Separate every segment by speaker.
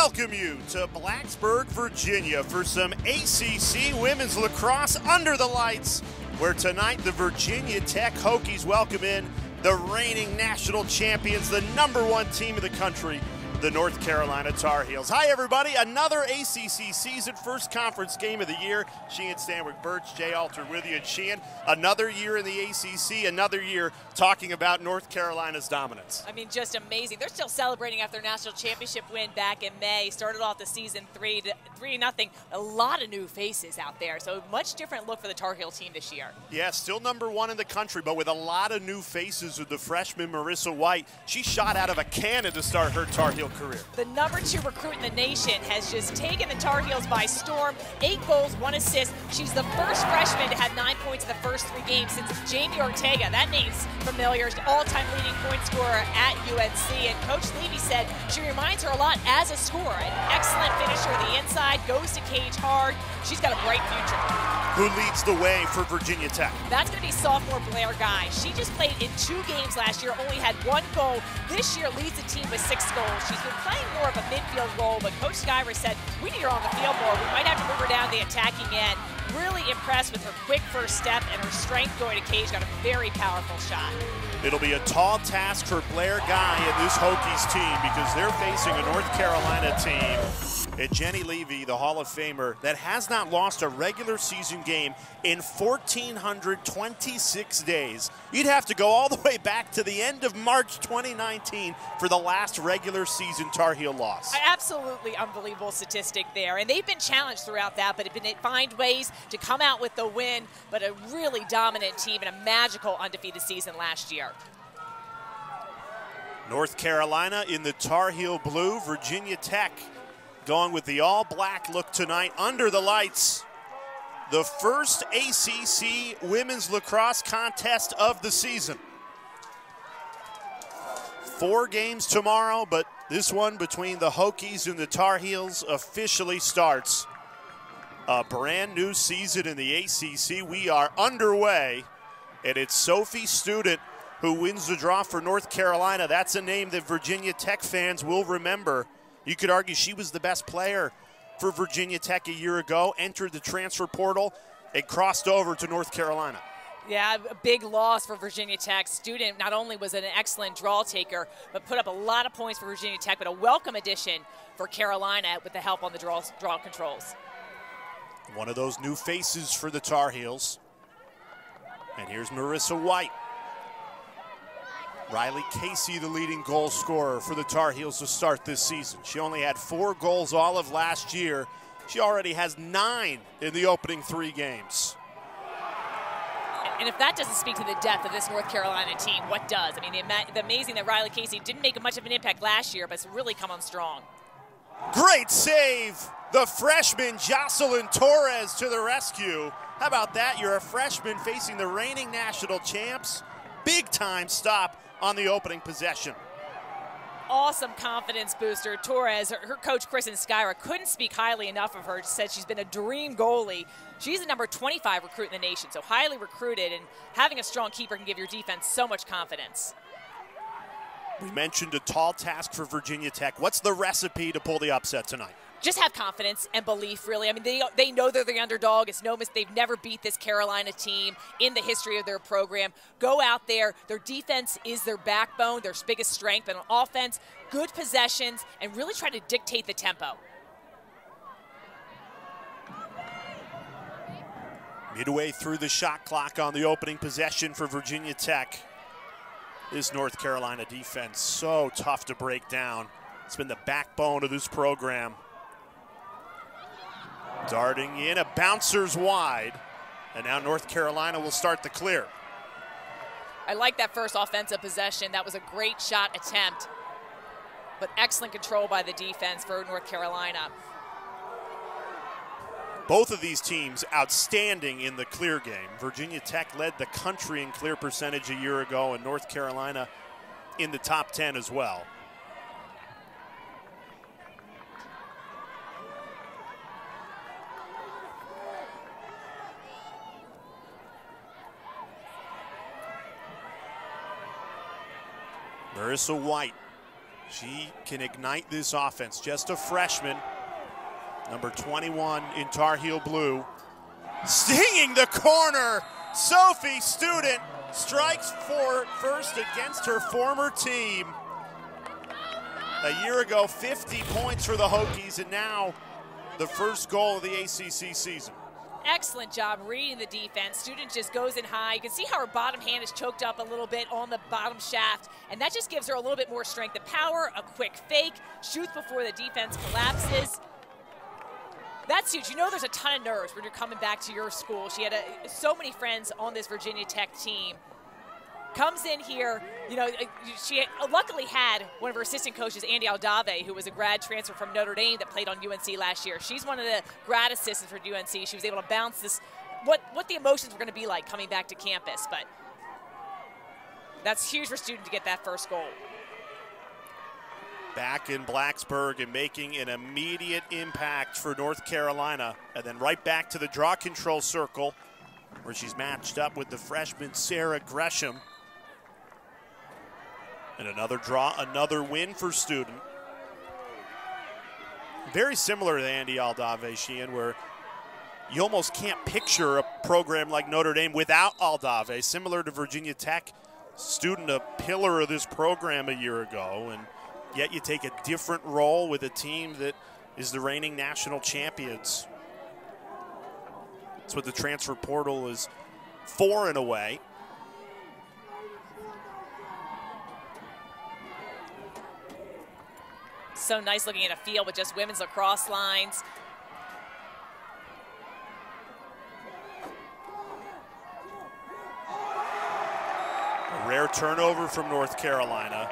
Speaker 1: welcome you to Blacksburg, Virginia for some ACC women's lacrosse under the lights, where tonight the Virginia Tech Hokies welcome in the reigning national champions, the #1 team in the country, the North Carolina Tar Heels. Hi everybody, another ACC season, first conference game of the year. Sheehan Stanwyck-Birch, Jay Alter with you. And Sheehan, another year in the ACC, another year talking about North Carolina's dominance.
Speaker 2: I mean, just amazing. They're still celebrating after their national championship win back in May. Started off the season 3-0. A lot of new faces out there, so much different look for the Tar Heel team this year.
Speaker 1: Yeah, still #1 in the country, but with a lot of new faces with the freshman Marissa White. She shot out of a cannon to start her Tar Heel career.
Speaker 2: The #2 recruit in the nation has just taken the Tar Heels by storm. 8 goals, 1 assist. She's the first freshman to have 9 points in the first 3 games since Jamie Ortega. That name's familiar. All-time leading point scorer at UNC. And Coach Levy said she reminds her a lot as a scorer. An excellent finisher on the inside, goes to cage hard. She's got a bright future.
Speaker 1: Who leads the way for Virginia Tech?
Speaker 2: That's going to be sophomore Blair Guy. She just played in 2 games last year, only had 1 goal. This year leads the team with 6 goals. She's been playing more of a midfield role, but Coach Skyver said, we need her on the field more. We might have to move her down the attacking end. Really impressed with her quick first step and her strength going to cage. Got a very powerful shot.
Speaker 1: It'll be a tall task for Blair Guy and this Hokies team because they're facing a North Carolina team and Jenny Levy, the Hall of Famer, that has not lost a regular season game in 1,426 days. You'd have to go all the way back to the end of March 2019 for the last regular season Tar Heel loss.
Speaker 2: Absolutely unbelievable statistic there. And they've been challenged throughout that, but have been find ways to come out with the win. But a really dominant team and a magical undefeated season last year.
Speaker 1: North Carolina in the Tar Heel blue, Virginia Tech going with the all-black look tonight under the lights. The first ACC women's lacrosse contest of the season. 4 games tomorrow, but this one between the Hokies and the Tar Heels officially starts a brand new season in the ACC. We are underway, and it's Sophie Student who wins the draw for North Carolina. That's a name that Virginia Tech fans will remember. You could argue she was the best player for Virginia Tech a year ago, entered the transfer portal, and crossed over to North Carolina.
Speaker 2: Yeah, a big loss for Virginia Tech. Student not only was an excellent draw taker, but put up a lot of points for Virginia Tech, but a welcome addition for Carolina with the help on the draw controls.
Speaker 1: One of those new faces for the Tar Heels. And here's Marissa White. Reilly Casey, the leading goal scorer for the Tar Heels to start this season. She only had 4 goals all of last year. She already has 9 in the opening 3 games.
Speaker 2: And if that doesn't speak to the depth of this North Carolina team, what does? I mean, the amazing that Reilly Casey didn't make much of an impact last year, but it's really come on strong.
Speaker 1: Great save. The freshman Jocelyn Torres to the rescue. How about that? You're a freshman facing the reigning national champs. Big time stop on the opening possession.
Speaker 2: Awesome confidence booster. Torres, her coach Kristen Skyra couldn't speak highly enough of her. Said she's been a dream goalie. She's the #25 recruit in the nation, so highly recruited, and having a strong keeper can give your defense so much confidence.
Speaker 1: We mentioned a tall task for Virginia Tech. What's the recipe to pull the upset tonight?
Speaker 2: Just have confidence and belief, really. I mean, they know they're the underdog. It's no mistake. They've never beat this Carolina team in the history of their program. Go out there. Their defense is their backbone, their biggest strength. And on offense, good possessions, and really try to dictate the tempo.
Speaker 1: Midway through the shot clock on the opening possession for Virginia Tech. This North Carolina defense, so tough to break down. It's been the backbone of this program. Darting in, a bouncer's wide, and now North Carolina will start the clear.
Speaker 2: I like that first offensive possession. That was a great shot attempt, but excellent control by the defense for North Carolina.
Speaker 1: Both of these teams outstanding in the clear game. Virginia Tech led the country in clear percentage a year ago, and North Carolina in the top 10 as well. Marissa White She can ignite this offense. Just a freshman, number 21 in Tar Heel blue. Stinging the corner, Sophie Student strikes for first against her former team. A year ago, 50 points for the Hokies, and now the first goal of the ACC season.
Speaker 2: Excellent job reading the defense. Student just goes in high. You can see how her bottom hand is choked up a little bit on the bottom shaft, and that just gives her a little bit more strength and power. A quick fake, shoots before the defense collapses. That's huge. You know there's a ton of nerves when you're coming back to your school. She had so many friends on this Virginia Tech team. Comes in here, you know, she luckily had one of her assistant coaches, Andy Aldave, who was a grad transfer from Notre Dame that played on UNC last year. She's one of the grad assistants for UNC. She was able to bounce this, what the emotions were going to be like coming back to campus. But that's huge for Student to get that first goal.
Speaker 1: Back in Blacksburg and making an immediate impact for North Carolina. And then right back to the draw control circle where she's matched up with the freshman Sarah Gresham. And another draw, another win for Student. Very similar to Andy Aldave, Sheehan, where you almost can't picture a program like Notre Dame without Aldave. Similar to Virginia Tech, Student a pillar of this program a year ago, and yet you take a different role with a team that is the reigning national champions. That's what the transfer portal is for in a way.
Speaker 2: So nice looking at a field with just women's lacrosse lines.
Speaker 1: A rare turnover from North Carolina.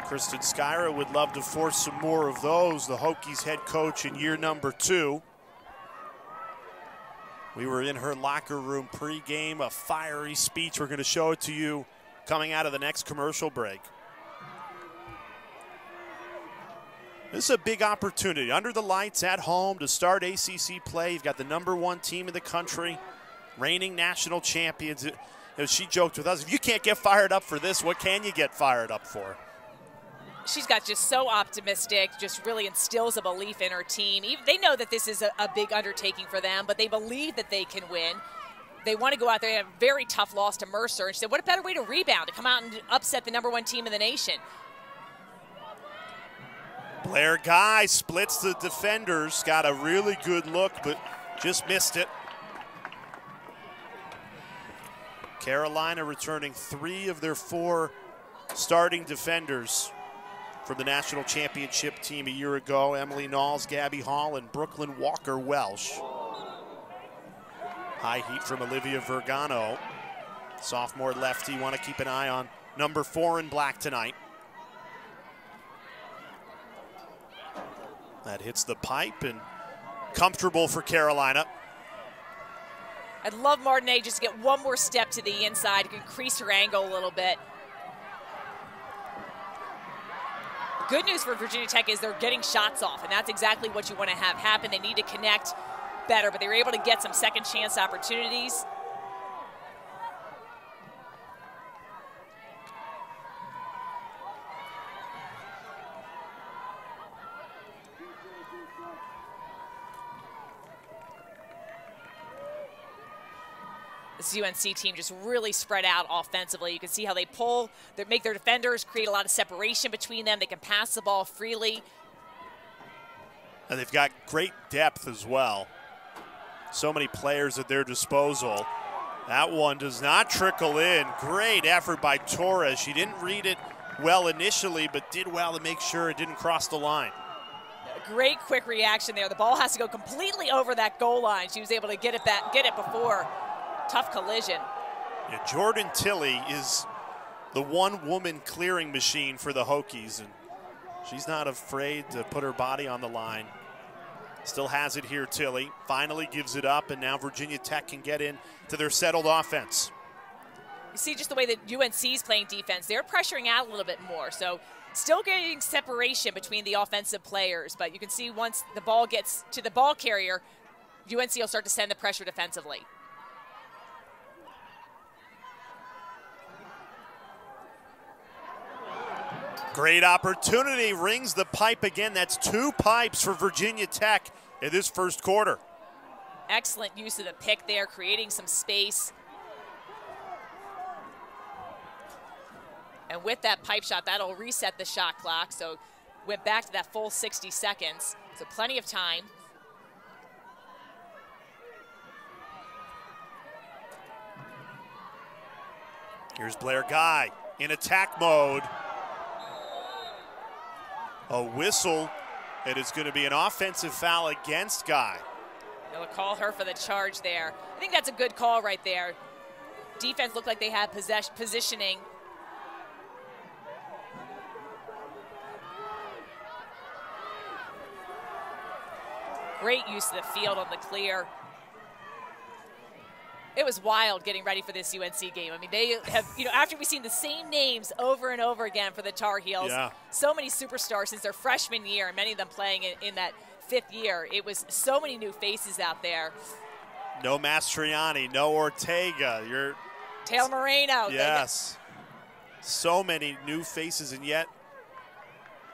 Speaker 1: Kristen Skyra would love to force some more of those, the Hokies head coach in year number 2. We were in her locker room pre-game, a fiery speech. We're going to show it to you coming out of the next commercial break. This is a big opportunity. Under the lights at home to start ACC play. You've got the #1 team in the country, reigning national champions. As she joked with us, if you can't get fired up for this, what can you get fired up for?
Speaker 2: She's got just so optimistic, just really instills a belief in her team. They know that this is a big undertaking for them, but they believe that they can win. They want to go out there and have a very tough loss to Mercer. And she said, what a better way to rebound, to come out and upset the #1 team in the nation.
Speaker 1: Blair Guy splits the defenders, got a really good look, but just missed it. Carolina returning 3 of their 4 starting defenders from the national championship team a year ago. Emily Knowles, Gabby Hall, and Brooklyn Walker Welsh. High heat from Olivia Vergano. Sophomore lefty, want to keep an eye on number 4 in black tonight. That hits the pipe and comfortable for Carolina.
Speaker 2: I'd love Martinet just to get one more step to the inside, increase her angle a little bit. Good news for Virginia Tech is they're getting shots off, and that's exactly what you want to have happen. They need to connect better, but they were able to get some second chance opportunities. This UNC team just really spread out offensively. You can see how they pull, they make their defenders create a lot of separation between them. They can pass the ball freely.
Speaker 1: And they've got great depth as well. So many players at their disposal. That one does not trickle in. Great effort by Torres. She didn't read it well initially, but did well to make sure it didn't cross the line.
Speaker 2: Great quick reaction there. The ball has to go completely over that goal line. She was able to get it back, get it before. Tough collision.
Speaker 1: Yeah, Jordan Tilley is the one-woman clearing machine for the Hokies, and she's not afraid to put her body on the line. Still has it here, Tilley. Finally gives it up, and now Virginia Tech can get in to their settled offense.
Speaker 2: You see just the way that UNC is playing defense. They're pressuring out a little bit more, so still getting separation between the offensive players, but you can see once the ball gets to the ball carrier, UNC will start to send the pressure defensively.
Speaker 1: Great opportunity, rings the pipe again. That's 2 pipes for Virginia Tech in this first quarter.
Speaker 2: Excellent use of the pick there, creating some space. And with that pipe shot, that'll reset the shot clock. So went back to that full 60 seconds. So plenty of time.
Speaker 1: Here's Blair Guy in attack mode. A whistle, and it's going to be an offensive foul against Guy.
Speaker 2: They'll call her for the charge there. I think that's a good call right there. Defense looked like they had positioning. Great use of the field on the clear. It was wild getting ready for this UNC game. I mean, they have, after we've seen the same names over and over again for the Tar Heels, so many superstars since their freshman year, and many of them playing in that 5th year. It was so many new faces out there. No
Speaker 1: Mastriani, no Ortega.
Speaker 2: Taylor Moreno.
Speaker 1: Yes. So many new faces, and yet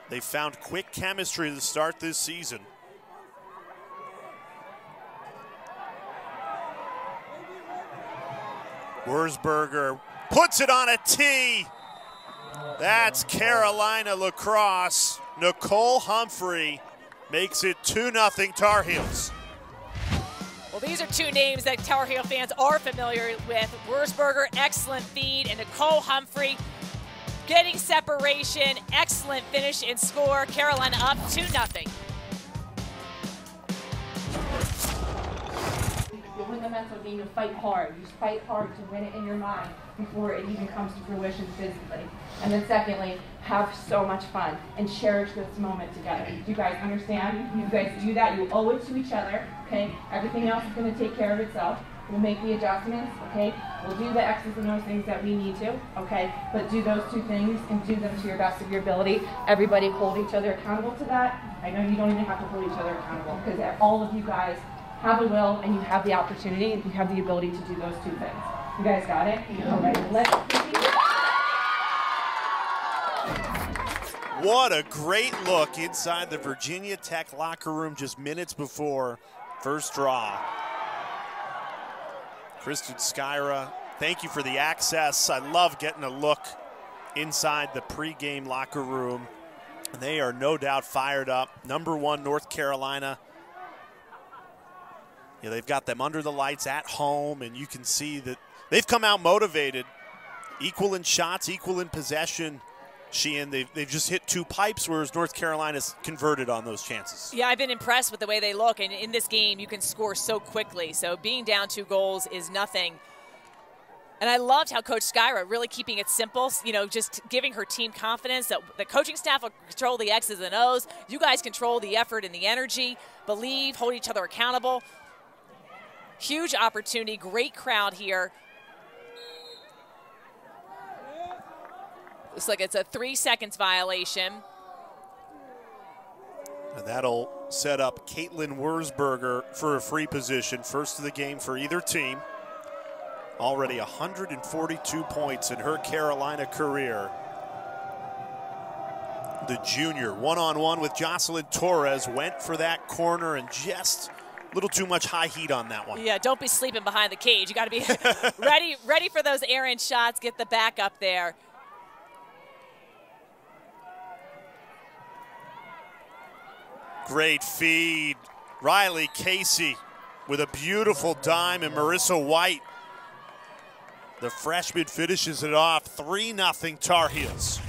Speaker 1: they found quick chemistry to start this season. Wurzburger puts it on a tee. That's Carolina Lacrosse. Nicole Humphrey makes it 2-0 Tar Heels.
Speaker 2: Well, these are 2 names that Tar Heel fans are familiar with. Wurzburger, excellent feed, and Nicole Humphrey getting separation. Excellent finish and score. Carolina up 2-0.
Speaker 3: You'll win the mental game, you fight hard. You fight hard to win it in your mind before it even comes to fruition physically. And then secondly, have so much fun and cherish this moment together. Do you guys understand? You guys do that, you owe it to each other, okay? Everything else is going to take care of itself. We'll make the adjustments, okay? We'll do the X's and O's things that we need to, okay? But do those 2 things and do them to your best of your ability. Everybody hold each other accountable to that. I know you don't even have to hold each other accountable because all of you guys have the will and you have the opportunity and you have the ability to do those 2 things. You guys got it? All right, let's.
Speaker 1: What a great look inside the Virginia Tech locker room just minutes before first draw. Kristen Skyra, thank you for the access. I love getting a look inside the pregame locker room. They are no doubt fired up. #1 North Carolina. They've got them under the lights at home, and you can see that they've come out motivated. Equal in shots, equal in possession. Sheehan, they've just hit 2 pipes, whereas North Carolina's converted on those chances.
Speaker 2: Yeah, I've been impressed with the way they look, and in this game, you can score so quickly. So being down 2 goals is nothing. And I loved how Coach Skyra really keeping it simple, just giving her team confidence that the coaching staff will control the X's and O's. You guys control the effort and the energy. Believe, hold each other accountable. Huge opportunity, great crowd here. Looks like it's a 3 seconds violation.
Speaker 1: And that'll set up Caitlyn Wurzburger for a free position. First of the game for either team. Already 142 points in her Carolina career. The junior, one-on-one with Jocelyn Torres, went for that corner and just a little too much high heat on that one.
Speaker 2: Yeah, don't be sleeping behind the cage. You got to be ready for those errant shots, get the back up there.
Speaker 1: Great feed. Reilly Casey with a beautiful dime, and Marissa White, the freshman, finishes it off. 3-0 Tar Heels.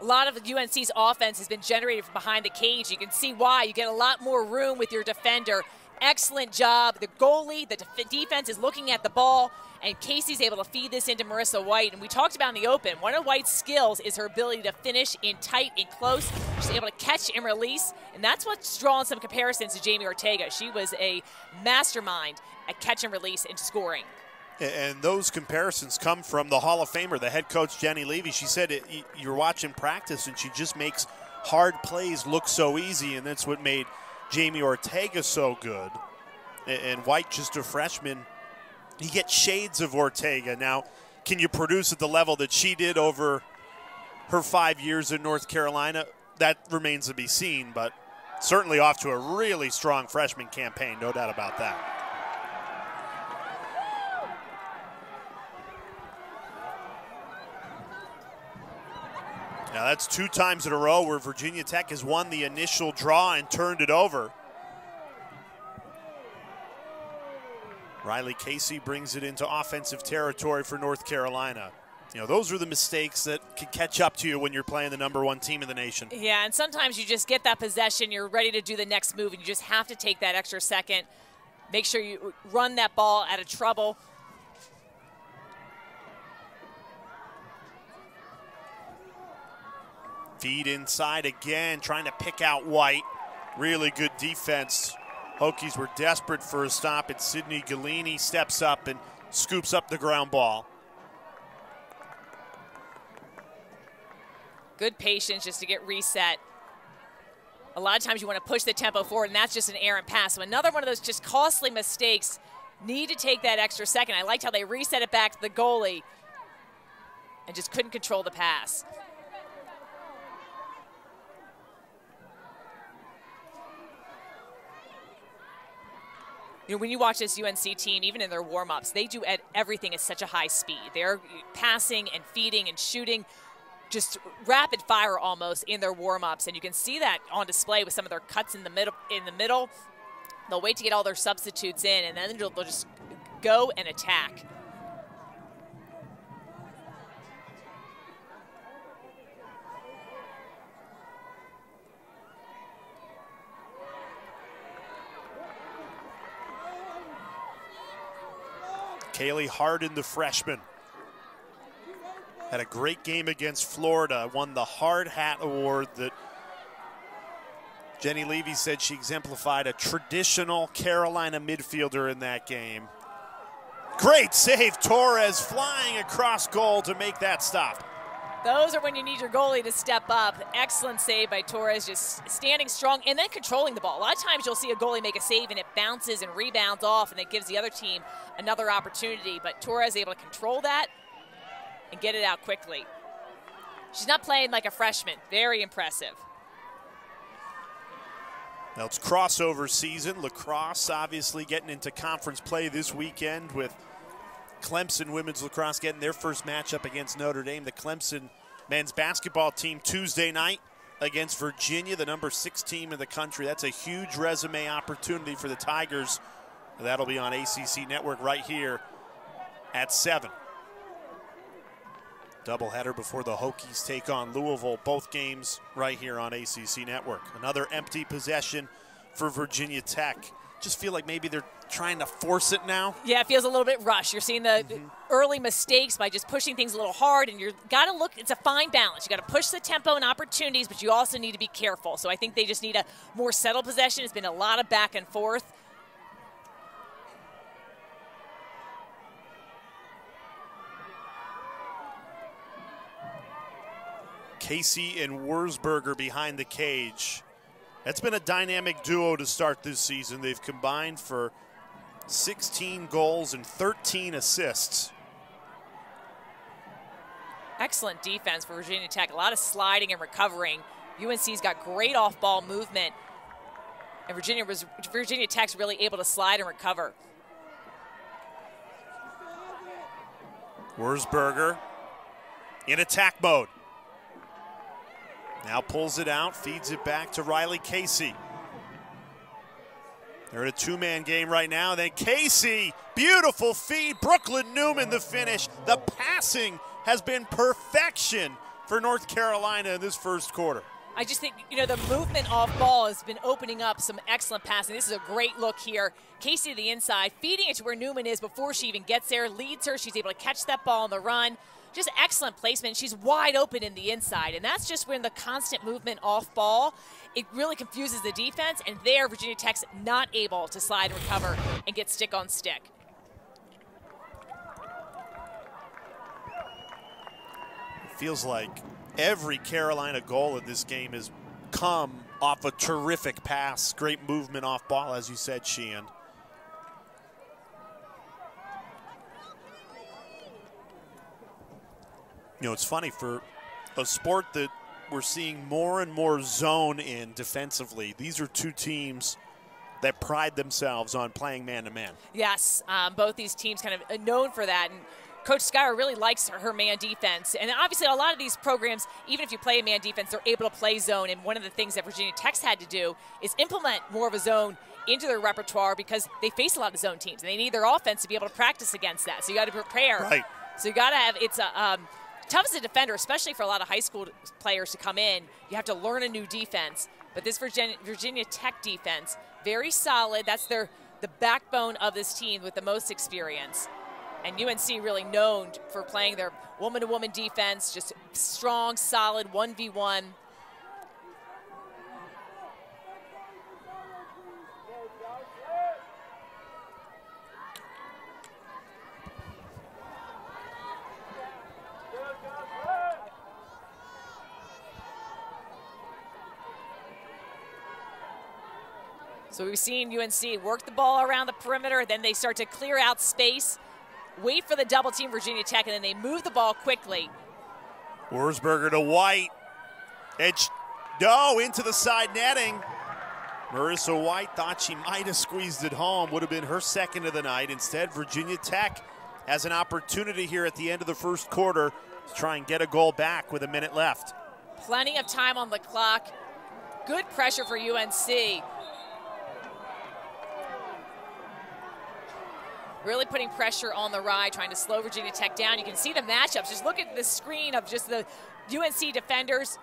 Speaker 2: A lot of UNC's offense has been generated from behind the cage. You can see why. You get a lot more room with your defender. Excellent job. The goalie, the defense is looking at the ball, and Casey's able to feed this into Marissa White. And we talked about in the open, one of White's skills is her ability to finish in tight and close. She's able to catch and release, and that's what's drawing some comparisons to Jamie Ortega. She was a mastermind at catch and release and scoring.
Speaker 1: And those comparisons come from the Hall of Famer, the head coach, Jenny Levy. She said you're watching practice, and she just makes hard plays look so easy, and that's what made Jamie Ortega so good. And White, just a freshman, he gets shades of Ortega. Now, can you produce at the level that she did over her 5 years in North Carolina. That remains to be seen, but certainly off to a really strong freshman campaign, no doubt about that. Now that's 2 times in a row where Virginia Tech has won the initial draw and turned it over. Reilly Casey brings it into offensive territory for North Carolina. You know, those are the mistakes that can catch up to you when you're playing the #1 team in the nation.
Speaker 2: Yeah, and sometimes you just get that possession, you're ready to do the next move, and you just have to take that extra second. Make sure you run that ball out of trouble.
Speaker 1: Feed inside again, trying to pick out White. Really good defense. Hokies were desperate for a stop, and Sydney Galini steps up and scoops up the ground ball.
Speaker 2: Good patience just to get reset. A lot of times you want to push the tempo forward, and that's just an errant pass. So another one of those just costly mistakes. Need to take that extra second. I liked how they reset it back to the goalie and just couldn't control the pass. You know, when you watch this UNC team, even in their warm-ups, they do everything at such a high speed. They're passing and feeding and shooting, just rapid fire almost in their warm-ups, and you can see that on display with some of their cuts in the middle. They'll wait to get all their substitutes in, and then they'll just go and attack.
Speaker 1: Kaylee Harden, the freshman, had a great game against Florida, won the Hard Hat Award that Jenny Levy said she exemplified a traditional Carolina midfielder in that game. Great save, Torres flying across goal to make that stop.
Speaker 2: Those are when you need your goalie to step up. Excellent save by Torres, just standing strong and then controlling the ball. A lot of times you'll see a goalie make a save and it bounces and rebounds off and it gives the other team another opportunity. But Torres able to control that and get it out quickly. She's not playing like a freshman. Very impressive.
Speaker 1: Now it's crossover season. Lacrosse obviously getting into conference play this weekend with Clemson women's lacrosse getting their first matchup against Notre Dame. The Clemson men's basketball team Tuesday night against Virginia, the #6 team in the country. That's a huge resume opportunity for the Tigers. That'll be on ACC Network right here at 7. Doubleheader before the Hokies take on Louisville. Both games right here on ACC Network. Another empty possession for Virginia Tech. Just feel like maybe they're trying to force it now.
Speaker 2: Yeah, it feels a little bit rushed. You're seeing the early mistakes by just pushing things a little hard, and you've got to look, it's a fine balance. You got to push the tempo and opportunities, but you also need to be careful. So I think they just need a more settled possession. It's been a lot of back and forth.
Speaker 1: Casey and Wurzburger behind the cage. That's been a dynamic duo to start this season. They've combined for 16 goals and 13 assists.
Speaker 2: Excellent defense for Virginia Tech. A lot of sliding and recovering. UNC's got great off-ball movement, and Virginia Tech's really able to slide and recover.
Speaker 1: Wurzburger in attack mode. Now pulls it out, feeds it back to Reilly Casey. They're in a 2-man game right now. Then Casey, beautiful feed. Brooklyn Newman, the finish. The passing has been perfection for North Carolina in this first quarter.
Speaker 2: I just think, you know, the movement off ball has been opening up some excellent passing. This is a great look here. Casey to the inside, feeding it to where Newman is before she even gets there, leads her. She's able to catch that ball on the run. Just excellent placement. She's wide open in the inside, and that's just when the constant movement off ball, it really confuses the defense, and there Virginia Tech's not able to slide and recover and get stick on stick.
Speaker 1: It feels like every Carolina goal in this game has come off a terrific pass. Great movement off ball, as you said, Sheehan. You know, it's funny, for a sport that we're seeing more and more zone in defensively. These are two teams that pride themselves on playing man-to-man.
Speaker 2: Yes, both these teams kind of known for that. And Coach Schuyler really likes her man defense. And obviously a lot of these programs, even if you play a man defense, they're able to play zone. And one of the things that Virginia Tech's had to do is implement more of a zone into their repertoire because they face a lot of zone teams. And they need their offense to be able to practice against that. So you got to prepare.
Speaker 1: Right.
Speaker 2: So you got to have, it's tough as a defender, especially for a lot of high school players to come in. You have to learn a new defense. But this Virginia Tech defense, very solid. That's the backbone of this team with the most experience. And UNC really known for playing their woman-to-woman defense, just strong, solid, 1v1. So we've seen UNC work the ball around the perimeter, then they start to clear out space, wait for the double team Virginia Tech, and then they move the ball quickly.
Speaker 1: Wurzburger to White. Into the side netting. Marissa White thought she might have squeezed it home. Would have been her second of the night. Instead, Virginia Tech has an opportunity here at the end of the first quarter to try and get a goal back with a minute left.
Speaker 2: Plenty of time on the clock. Good pressure for UNC. Really putting pressure on the ride, trying to slow Virginia Tech down. You can see the matchups. Just look at the screen of just the UNC defenders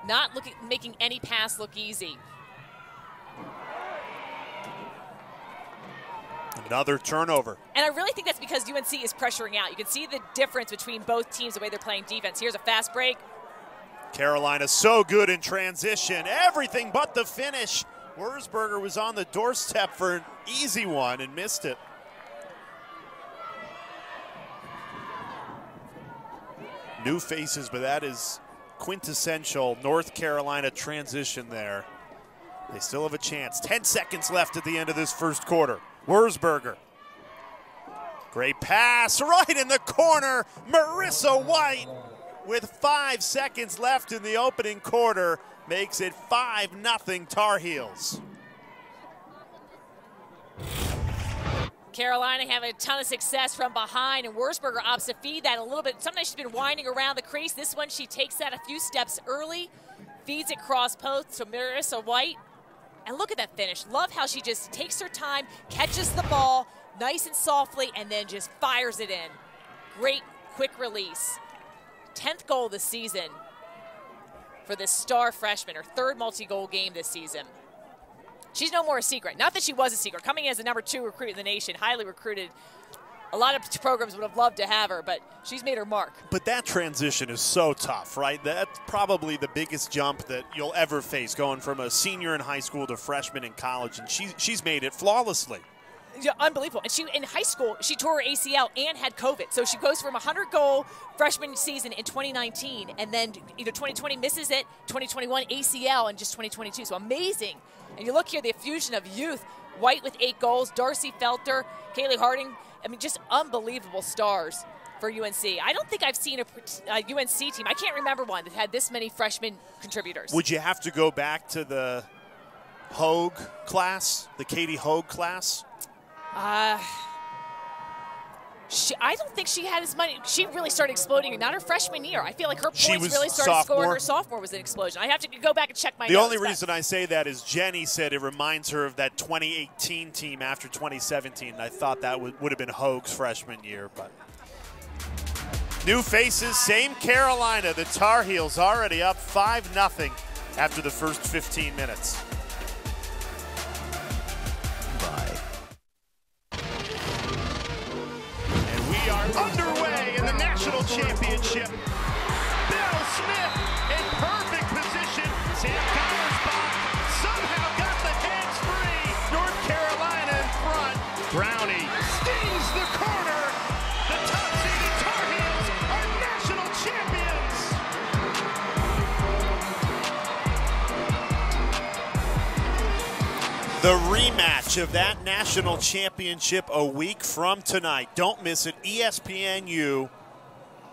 Speaker 2: not making any pass look easy.
Speaker 1: Another turnover.
Speaker 2: And I really think that's because UNC is pressuring out. You can see the difference between both teams, the way they're playing defense. Here's a fast break.
Speaker 1: Carolina so good in transition. Everything but the finish. Wurzburger was on the doorstep for an easy one and missed it. New faces, but that is quintessential North Carolina transition there. They still have a chance. 10 seconds left at the end of this first quarter. Wurzburger. Great pass right in the corner. Marissa White with 5 seconds left in the opening quarter makes it 5-0 Tar Heels.
Speaker 2: Carolina having a ton of success from behind, and Wurzburger opts to feed that a little bit. Sometimes she's been winding around the crease. This one, she takes that a few steps early, feeds it cross post to Marissa White. And look at that finish. Love how she just takes her time, catches the ball nice and softly, and then just fires it in. Great quick release. 10th goal this season for this star freshman, her third multi-goal game this season. She's no more a secret. Not that she was a secret. Coming in as the #2 recruit in the nation, highly recruited. A lot of programs would have loved to have her, but she's made her mark.
Speaker 1: But that transition is so tough, right? That's probably the biggest jump that you'll ever face, going from a senior in high school to freshman in college, and she's made it flawlessly.
Speaker 2: Yeah, unbelievable. And she, in high school, she tore her ACL and had COVID. So she goes from a 100-goal freshman season in 2019, and then either 2020 misses it, 2021 ACL, and just 2022. So amazing. And you look here, the fusion of youth. White with 8 goals, Darcy Felter, Kaylee Harding. I mean, just unbelievable stars for UNC. I don't think I've seen a UNC team, I can't remember one, that had this many freshman contributors.
Speaker 1: Would you have to go back to the Hogue class, the Katie Hogue class?
Speaker 2: I don't think she had as many. She really started exploding, not her freshman year. I feel like her points really started scoring. Her sophomore was an explosion. I have to go back and check my notes.
Speaker 1: The only reason I say that is Jenny said it reminds her of that 2018 team after 2017. I thought that would have been Hogue's freshman year. But new faces, same Carolina. The Tar Heels already up 5-0 after the first 15 minutes. Underway in the national championship. Bill Smith in perfect position. Sam Connersbach somehow got the hands free. North Carolina in front. Brownie stings the corner. The top-seeded Tar Heels are national champions. The rematch of that national championship a week from tonight. Don't miss it. ESPNU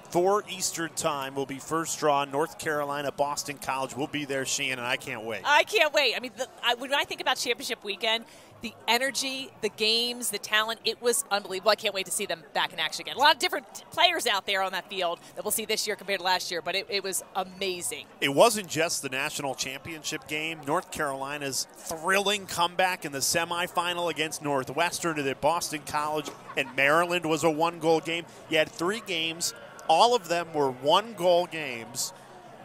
Speaker 1: 4 Eastern time will be first draw. North Carolina, Boston College. We'll be there, Sheehan, and I can't wait.
Speaker 2: I can't wait. I mean, when I think about championship weekend, the energy, the games, the talent, it was unbelievable. I can't wait to see them back in action again. A lot of different players out there on that field that we'll see this year compared to last year, but it was amazing.
Speaker 1: It wasn't just the national championship game. North Carolina's thrilling comeback in the semifinal against Northwestern, and then Boston College and Maryland was a 1-goal game. You had 3 games. All of them were 1-goal games.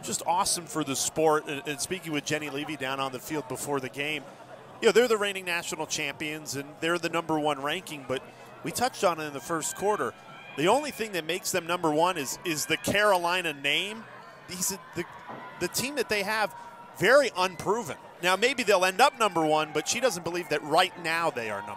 Speaker 1: Just awesome for the sport. And speaking with Jenny Levy down on the field before the game, you know, they're the reigning national champions, and they're the #1 ranking, but we touched on it in the first quarter. The only thing that makes them #1 is the Carolina name. The team that they have, very unproven. Now, maybe they'll end up #1, but she doesn't believe that right now they are #1.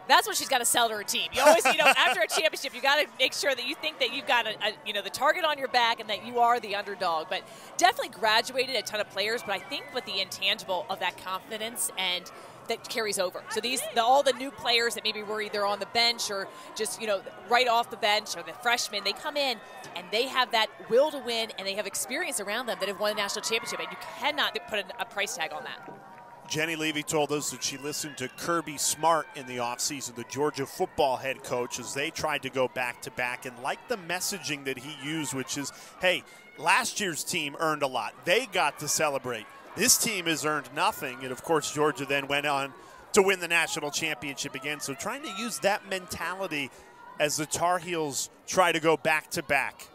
Speaker 2: That's what she's got to sell to her team. You always, after a championship, you got to make sure that you think that you've got the target on your back and that you are the underdog. But definitely graduated a ton of players. But I think with the intangible of that confidence and that carries over. So all the new players that maybe were either on the bench or just right off the bench, or the freshmen, they come in and they have that will to win and they have experience around them that have won a national championship. And you cannot put a price tag on that.
Speaker 1: Jenny Levy told us that she listened to Kirby Smart in the offseason, the Georgia football head coach, as they tried to go back-to-back, and liked the messaging that he used, which is, hey, last year's team earned a lot. They got to celebrate. This team has earned nothing. And, of course, Georgia then went on to win the national championship again. So trying to use that mentality as the Tar Heels try to go back-to-back.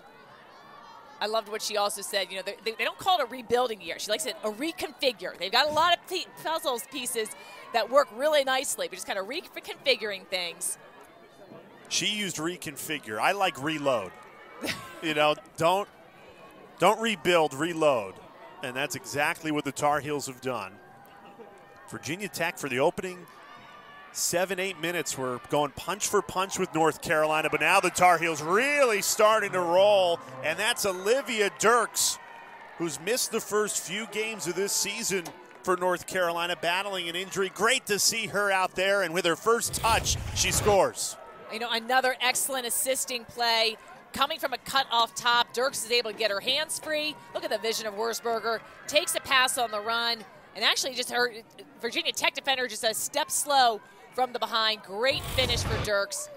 Speaker 2: I loved what she also said. They don't call it a rebuilding year. She likes it a reconfigure. They've got a lot of puzzle pieces that work really nicely, but just kind of reconfiguring things.
Speaker 1: She used reconfigure. I like reload. Don't rebuild, reload. And that's exactly what the Tar Heels have done. Virginia Tech for the opening 7-8 minutes. We're going punch for punch with North Carolina, but now the Tar Heels really starting to roll, and that's Olivia Dirks, who's missed the first few games of this season for North Carolina, battling an injury. Great to see her out there, and with her first touch, she scores.
Speaker 2: Another excellent assisting play. Coming from a cut off top, Dirks is able to get her hands free. Look at the vision of Wurzburger. Takes a pass on the run, and actually just her Virginia Tech defender just a step slow from the behind. Great finish for Dirks.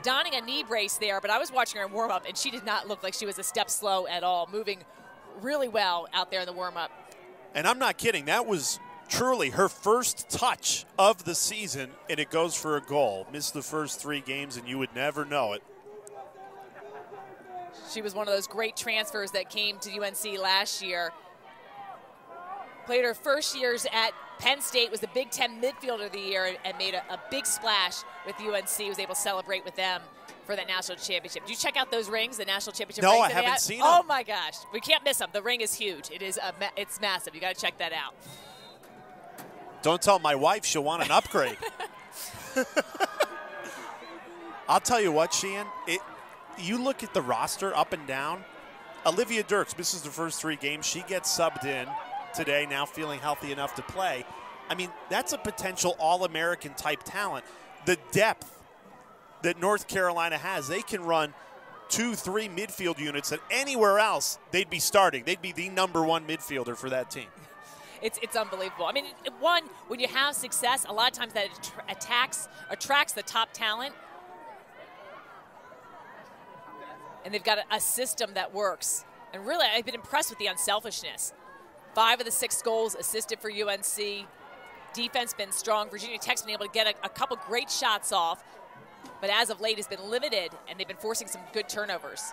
Speaker 2: Donning a knee brace there, but I was watching her in warm-up, and she did not look like she was a step slow at all. Moving really well out there in the warm-up.
Speaker 1: And I'm not kidding. That was truly her first touch of the season, and it goes for a goal. Missed the first 3 games, and you would never know it.
Speaker 2: She was one of those great transfers that came to UNC last year. Played her first years at Penn State, was the Big Ten Midfielder of the Year, and made a big splash with UNC. Was able to celebrate with them for that national championship. Did you check out those rings, the national championship rings?
Speaker 1: No, I haven't seen them.
Speaker 2: Oh my gosh, we can't miss them. The ring is huge. It's massive. You got to check that out.
Speaker 1: Don't tell my wife, she'll want an upgrade. I'll tell you what, Sheehan, you look at the roster up and down. Olivia Dirks misses the first 3 games. She gets subbed in today, now feeling healthy enough to play. I mean, that's a potential All-American type talent. The depth that North Carolina has, they can run 2-3 midfield units that anywhere else they'd be starting. They'd be the #1 midfielder for that team.
Speaker 2: It's unbelievable. I mean, when you have success, a lot of times that attracts the top talent. And they've got a system that works. And really, I've been impressed with the unselfishness. 5 of the 6 goals assisted for UNC. Defense been strong. Virginia Tech's been able to get a couple great shots off, but as of late has been limited, and they've been forcing some good turnovers.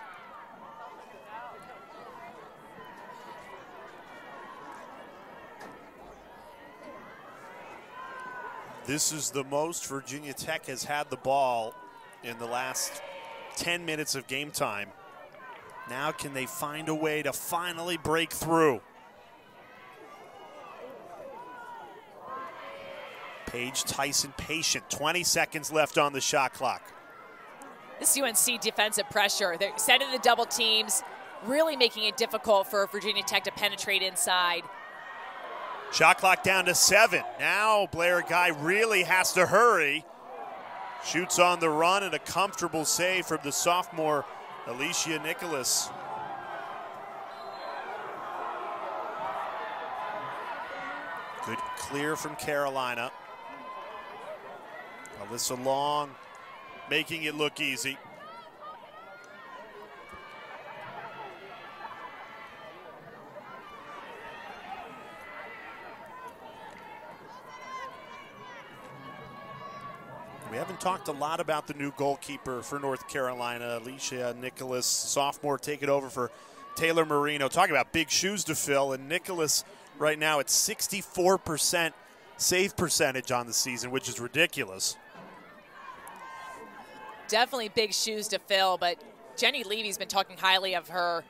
Speaker 1: This is the most Virginia Tech has had the ball in the last 10 minutes of game time. Now can they find a way to finally break through? Paige Tyson patient. 20 seconds left on the shot clock.
Speaker 2: This UNC defensive pressure, they're sending the double teams, really making it difficult for Virginia Tech to penetrate inside.
Speaker 1: Shot clock down to 7. Now Blair Guy really has to hurry. Shoots on the run, and a comfortable save from the sophomore Alicia Nicholas. Good clear from Carolina. Alyssa Long making it look easy. We haven't talked a lot about the new goalkeeper for North Carolina, Alicia Nicholas, sophomore, taking over for Taylor Marino. Talking about big shoes to fill, and Nicholas right now at 64% save percentage on the season, which is ridiculous.
Speaker 2: Definitely big shoes to fill, but Jenny Levy's been talking highly of her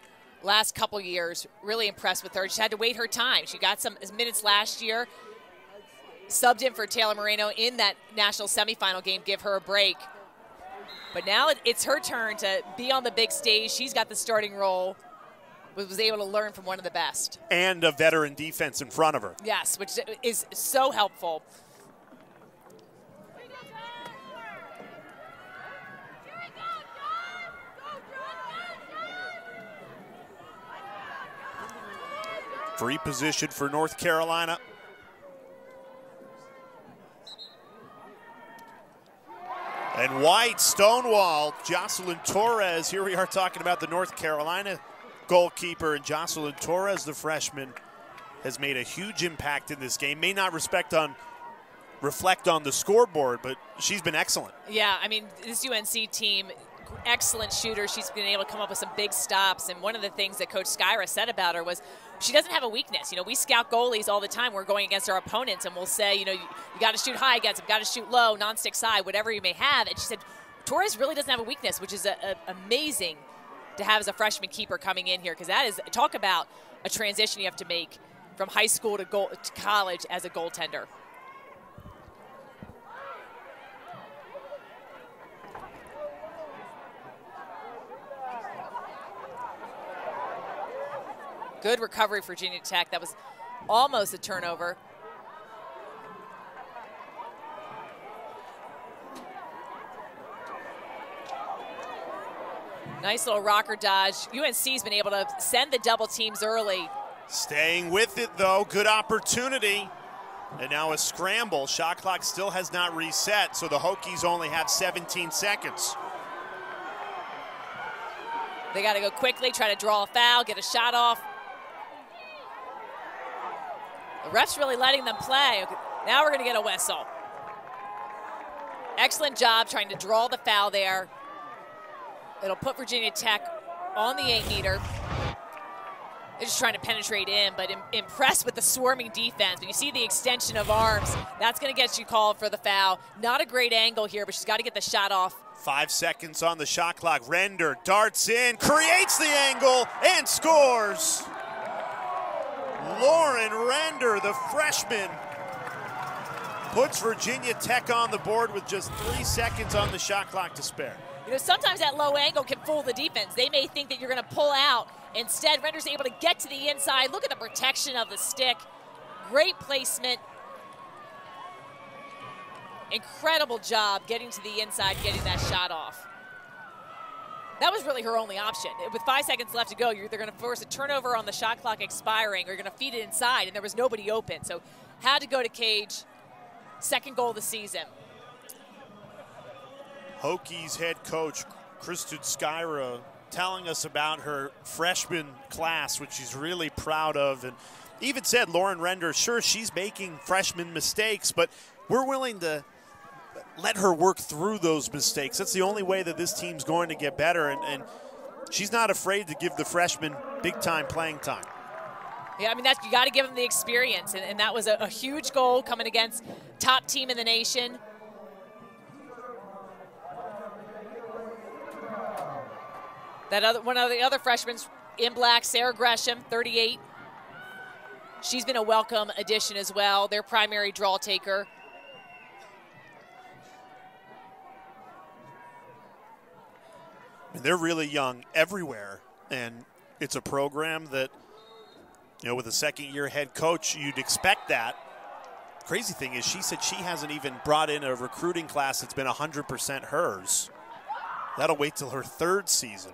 Speaker 2: last couple years. Really impressed with her. She had to wait her time. She got some minutes last year, subbed in for Taylor Marino in that national semifinal game, give her a break. But now it's her turn to be on the big stage. She's got the starting role, was able to learn from one of the best.
Speaker 1: And a veteran defense in front of her.
Speaker 2: Yes, which is so helpful.
Speaker 1: Free position for North Carolina. And White, stonewall, Jocelyn Torres. Here we are talking about the North Carolina goalkeeper, and Jocelyn Torres, the freshman, has made a huge impact in this game. May not reflect on the scoreboard, but she's been excellent.
Speaker 2: Yeah, I mean, this UNC team, excellent shooter. She's been able to come up with some big stops, and one of the things that Coach Skyra said about her was she doesn't have a weakness. You know, we scout goalies all the time. We're going against our opponents, and we'll say, you know, you got to shoot high against them, got to shoot low, non-stick side, whatever you may have. And she said Torres really doesn't have a weakness, which is amazing to have as a freshman keeper coming in here, because that is, talk about a transition you have to make from high school to college as a goaltender. Good recovery for Virginia Tech. That was almost a turnover. Nice little rocker dodge. UNC's been able to send the double teams early.
Speaker 1: Staying with it, though. Good opportunity. And now a scramble. Shot clock still has not reset, so the Hokies only have 17 seconds.
Speaker 2: They got to go quickly, try to draw a foul, get a shot off. The ref's really letting them play. Now we're going to get a whistle. Excellent job trying to draw the foul there. It'll put Virginia Tech on the 8-meter. They're just trying to penetrate in, but impressed with the swarming defense. When you see the extension of arms, that's going to get you called for the foul. Not a great angle here, but she's got to get the shot off.
Speaker 1: 5 seconds on the shot clock. Render darts in, creates the angle, and scores. Lauren Render, the freshman, puts Virginia Tech on the board with just 3 seconds on the shot clock to spare.
Speaker 2: You know, sometimes that low angle can fool the defense. They may think that you're going to pull out. Instead, Render's able to get to the inside. Look at the protection of the stick. Great placement. Incredible job getting to the inside, getting that shot off. That was really her only option. With 5 seconds left to go, you're either going to force a turnover on the shot clock expiring, or you're going to feed it inside, and there was nobody open. So had to go to cage. Second goal of the season.
Speaker 1: Hokies head coach Kristen Skyra telling us about her freshman class, which she's really proud of, and even said Lauren Render, sure, she's making freshman mistakes, but we're willing to let her work through those mistakes. That's the only way that this team's going to get better, and she's not afraid to give the freshmen big-time playing time.
Speaker 2: Yeah, I mean, you got to give them the experience, and that was a huge goal coming against top team in the nation. One of the other freshmen in black, Sarah Gresham, 38. She's been a welcome addition as well, their primary draw taker.
Speaker 1: They're really young everywhere, and it's a program that, you know, with a second-year head coach, you'd expect that. Crazy thing is, she said she hasn't even brought in a recruiting class that's been 100% hers. That'll wait till her third season.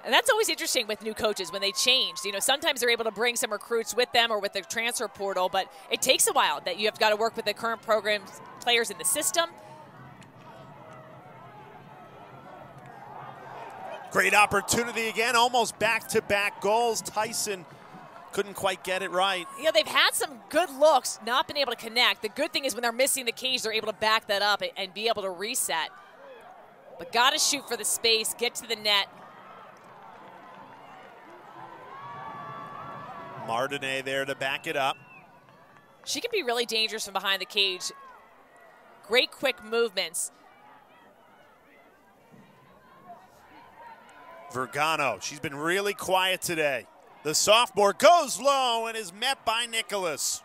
Speaker 2: And that's always interesting with new coaches when they change. You know, sometimes they're able to bring some recruits with them or with the transfer portal, but it takes a while that you have got to work with the current program players in the system.
Speaker 1: Great opportunity again, almost back-to-back goals. Tyson couldn't quite get it right.
Speaker 2: You know, they've had some good looks, not been able to connect. The good thing is when they're missing the cage, they're able to back that up and be able to reset. But got to shoot for the space, get to the net.
Speaker 1: Martinet there to back it up.
Speaker 2: She can be really dangerous from behind the cage. Great quick movements.
Speaker 1: Vergano, she's been really quiet today. The sophomore goes low and is met by Nicholas.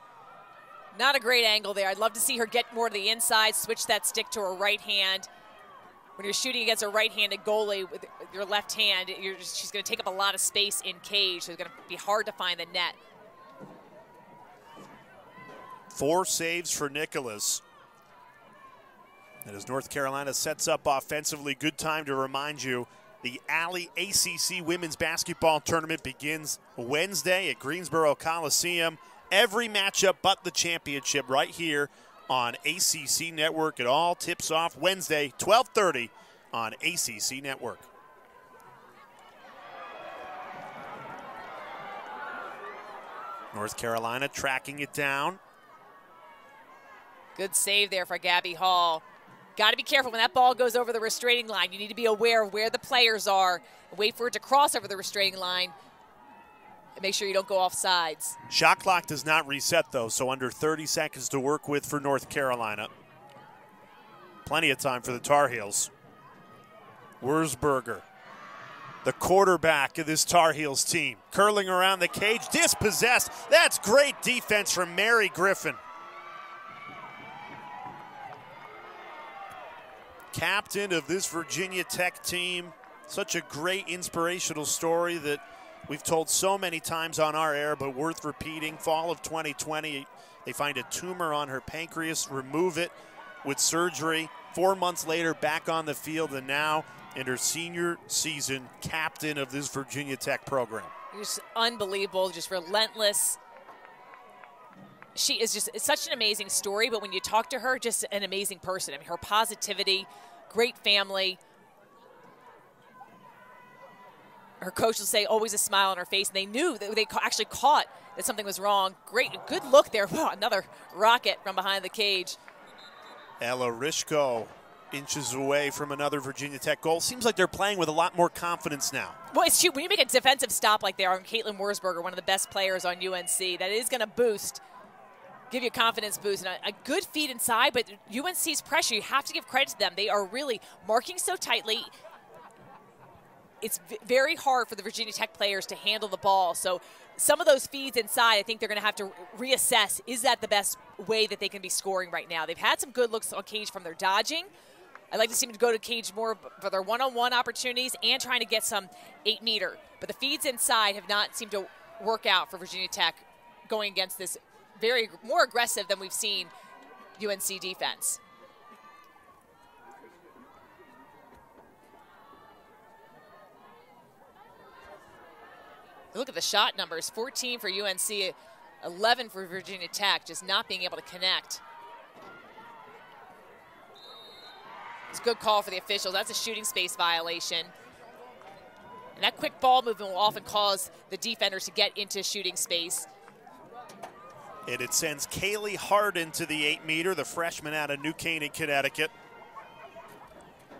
Speaker 2: Not a great angle there. I'd love to see her get more to the inside, switch that stick to her right hand. When you're shooting against a right-handed goalie with your left hand, she's going to take up a lot of space in cage, so it's going to be hard to find the net.
Speaker 1: 4 saves for Nicholas. And as North Carolina sets up offensively, good time to remind you, the Alley ACC Women's Basketball Tournament begins Wednesday at Greensboro Coliseum. Every matchup but the championship right here on ACC Network. It all tips off Wednesday, 12:30 on ACC Network. North Carolina tracking it down.
Speaker 2: Good save there for Gabby Hall. Got to be careful when that ball goes over the restraining line. You need to be aware of where the players are. Wait for it to cross over the restraining line. And make sure you don't go off sides.
Speaker 1: Shot clock does not reset, though, so under 30 seconds to work with for North Carolina. Plenty of time for the Tar Heels. Wurzburger, the quarterback of this Tar Heels team, curling around the cage, dispossessed. That's great defense from Mary Griffin. Captain of this Virginia Tech team. Such a great inspirational story that we've told so many times on our air, but worth repeating. Fall of 2020, they find a tumor on her pancreas, remove it with surgery. 4 months later, back on the field, and now in her senior season, captain of this Virginia Tech program.
Speaker 2: Just unbelievable, just relentless. She is just, it's such an amazing story, but when you talk to her, just an amazing person. I mean, her positivity, great family. Her coach will say always a smile on her face, and they knew that they actually caught that something was wrong. Great, good look there. Wow, another rocket from behind the cage.
Speaker 1: Ella Rishko inches away from another Virginia Tech goal. Seems like they're playing with a lot more confidence now.
Speaker 2: Well, it's true. When you make a defensive stop like they are on Caitlyn Wurzburger, one of the best players on UNC, that is going to boost, give you a confidence boost. And a good feed inside, but UNC's pressure, you have to give credit to them. They are really marking so tightly. It's very hard for the Virginia Tech players to handle the ball. So some of those feeds inside, I think they're going to have to reassess, is that the best way that they can be scoring right now? They've had some good looks on cage from their dodging. I'd like to see them to go to cage more for their one-on-one opportunities and trying to get some 8-meter. But the feeds inside have not seemed to work out for Virginia Tech going against this very more aggressive than we've seen UNC defense. Look at the shot numbers, 14 for UNC, 11 for Virginia Tech, just not being able to connect. It's a good call for the officials. That's a shooting space violation. And that quick ball movement will often cause the defenders to get into shooting space.
Speaker 1: And it sends Kaylee Harden to the 8-meter, the freshman out of New Canaan, Connecticut.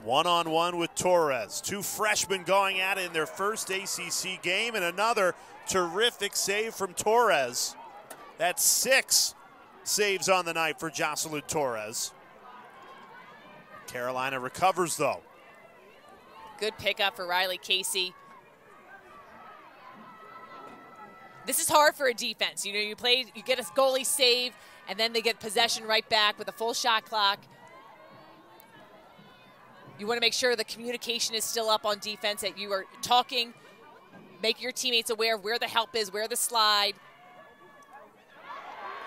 Speaker 1: One-on-one with Torres. 2 freshmen going at it in their first ACC game, and another terrific save from Torres. That's 6 saves on the night for Jocelyn Torres. Carolina recovers, though.
Speaker 2: Good pickup for Reilly Casey. This is hard for a defense. You know, you get a goalie save, and then they get possession right back with a full shot clock. You want to make sure the communication is still up on defense, that you are talking, make your teammates aware of where the help is, where the slide.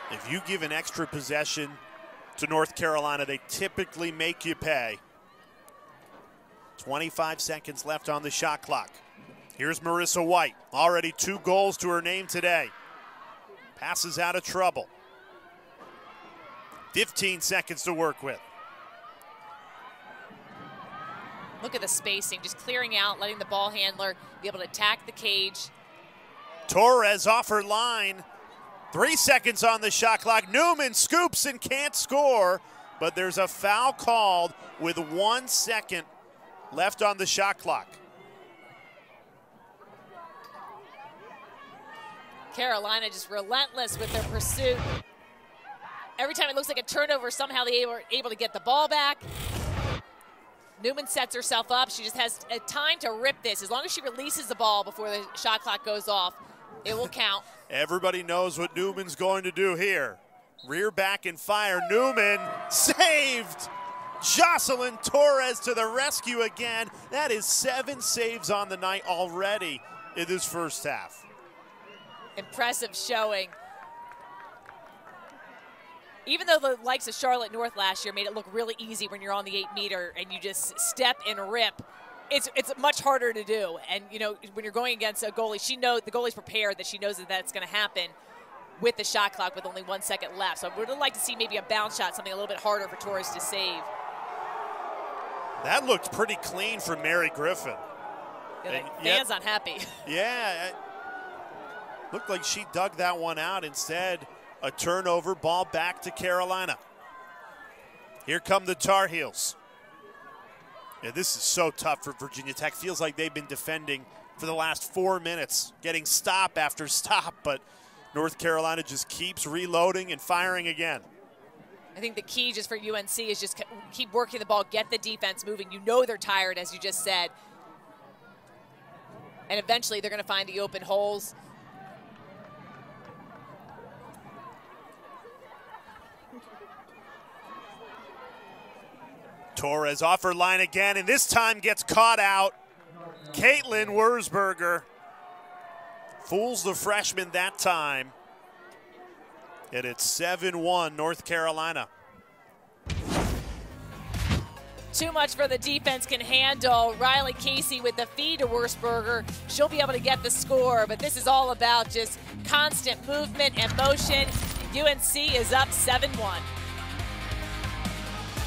Speaker 1: If you give an extra possession to North Carolina, they typically make you pay. 25 seconds left on the shot clock. Here's Marissa White, already 2 goals to her name today. Passes out of trouble. 15 seconds to work with.
Speaker 2: Look at the spacing, just clearing out, letting the ball handler be able to attack the cage.
Speaker 1: Torres off her line. 3 seconds on the shot clock. Newman scoops and can't score, but there's a foul called with 1 second left on the shot clock.
Speaker 2: Carolina just relentless with their pursuit. Every time it looks like a turnover, somehow they were able to get the ball back. Newman sets herself up. She just has time to rip this. As long as she releases the ball before the shot clock goes off, it will count.
Speaker 1: Everybody knows what Newman's going to do here. Rear back and fire. Newman saved. Jocelyn Torres to the rescue again. That is 7 saves on the night already in this first half.
Speaker 2: Impressive showing. Even though the likes of Charlotte North last year made it look really easy when you're on the 8-meter and you just step and rip, it's much harder to do. And, you know, when you're going against a goalie, the goalie's prepared, that she knows that that's going to happen with the shot clock with only 1 second left. So I would like to see maybe a bounce shot, something a little bit harder for Torres to save.
Speaker 1: That looked pretty clean for Mary Griffin.
Speaker 2: Yeah, the fans unhappy.
Speaker 1: Yeah, it looked like she dug that one out. Instead, a turnover, ball back to Carolina. Here come the Tar Heels. Yeah, this is so tough for Virginia Tech. Feels like they've been defending for the last 4 minutes, getting stop after stop, but North Carolina just keeps reloading and firing again.
Speaker 2: I think the key just for UNC is just keep working the ball, get the defense moving. You know they're tired, as you just said. And eventually they're going to find the open holes.
Speaker 1: Torres off her line again, and this time gets caught out. Caitlyn Wurzburger fools the freshman that time. And it's 7-1 North Carolina.
Speaker 2: Too much for the defense can handle. Reilly Casey with the feed to Wurzburger. She'll be able to get the score, but this is all about just constant movement and motion. UNC is up 7-1.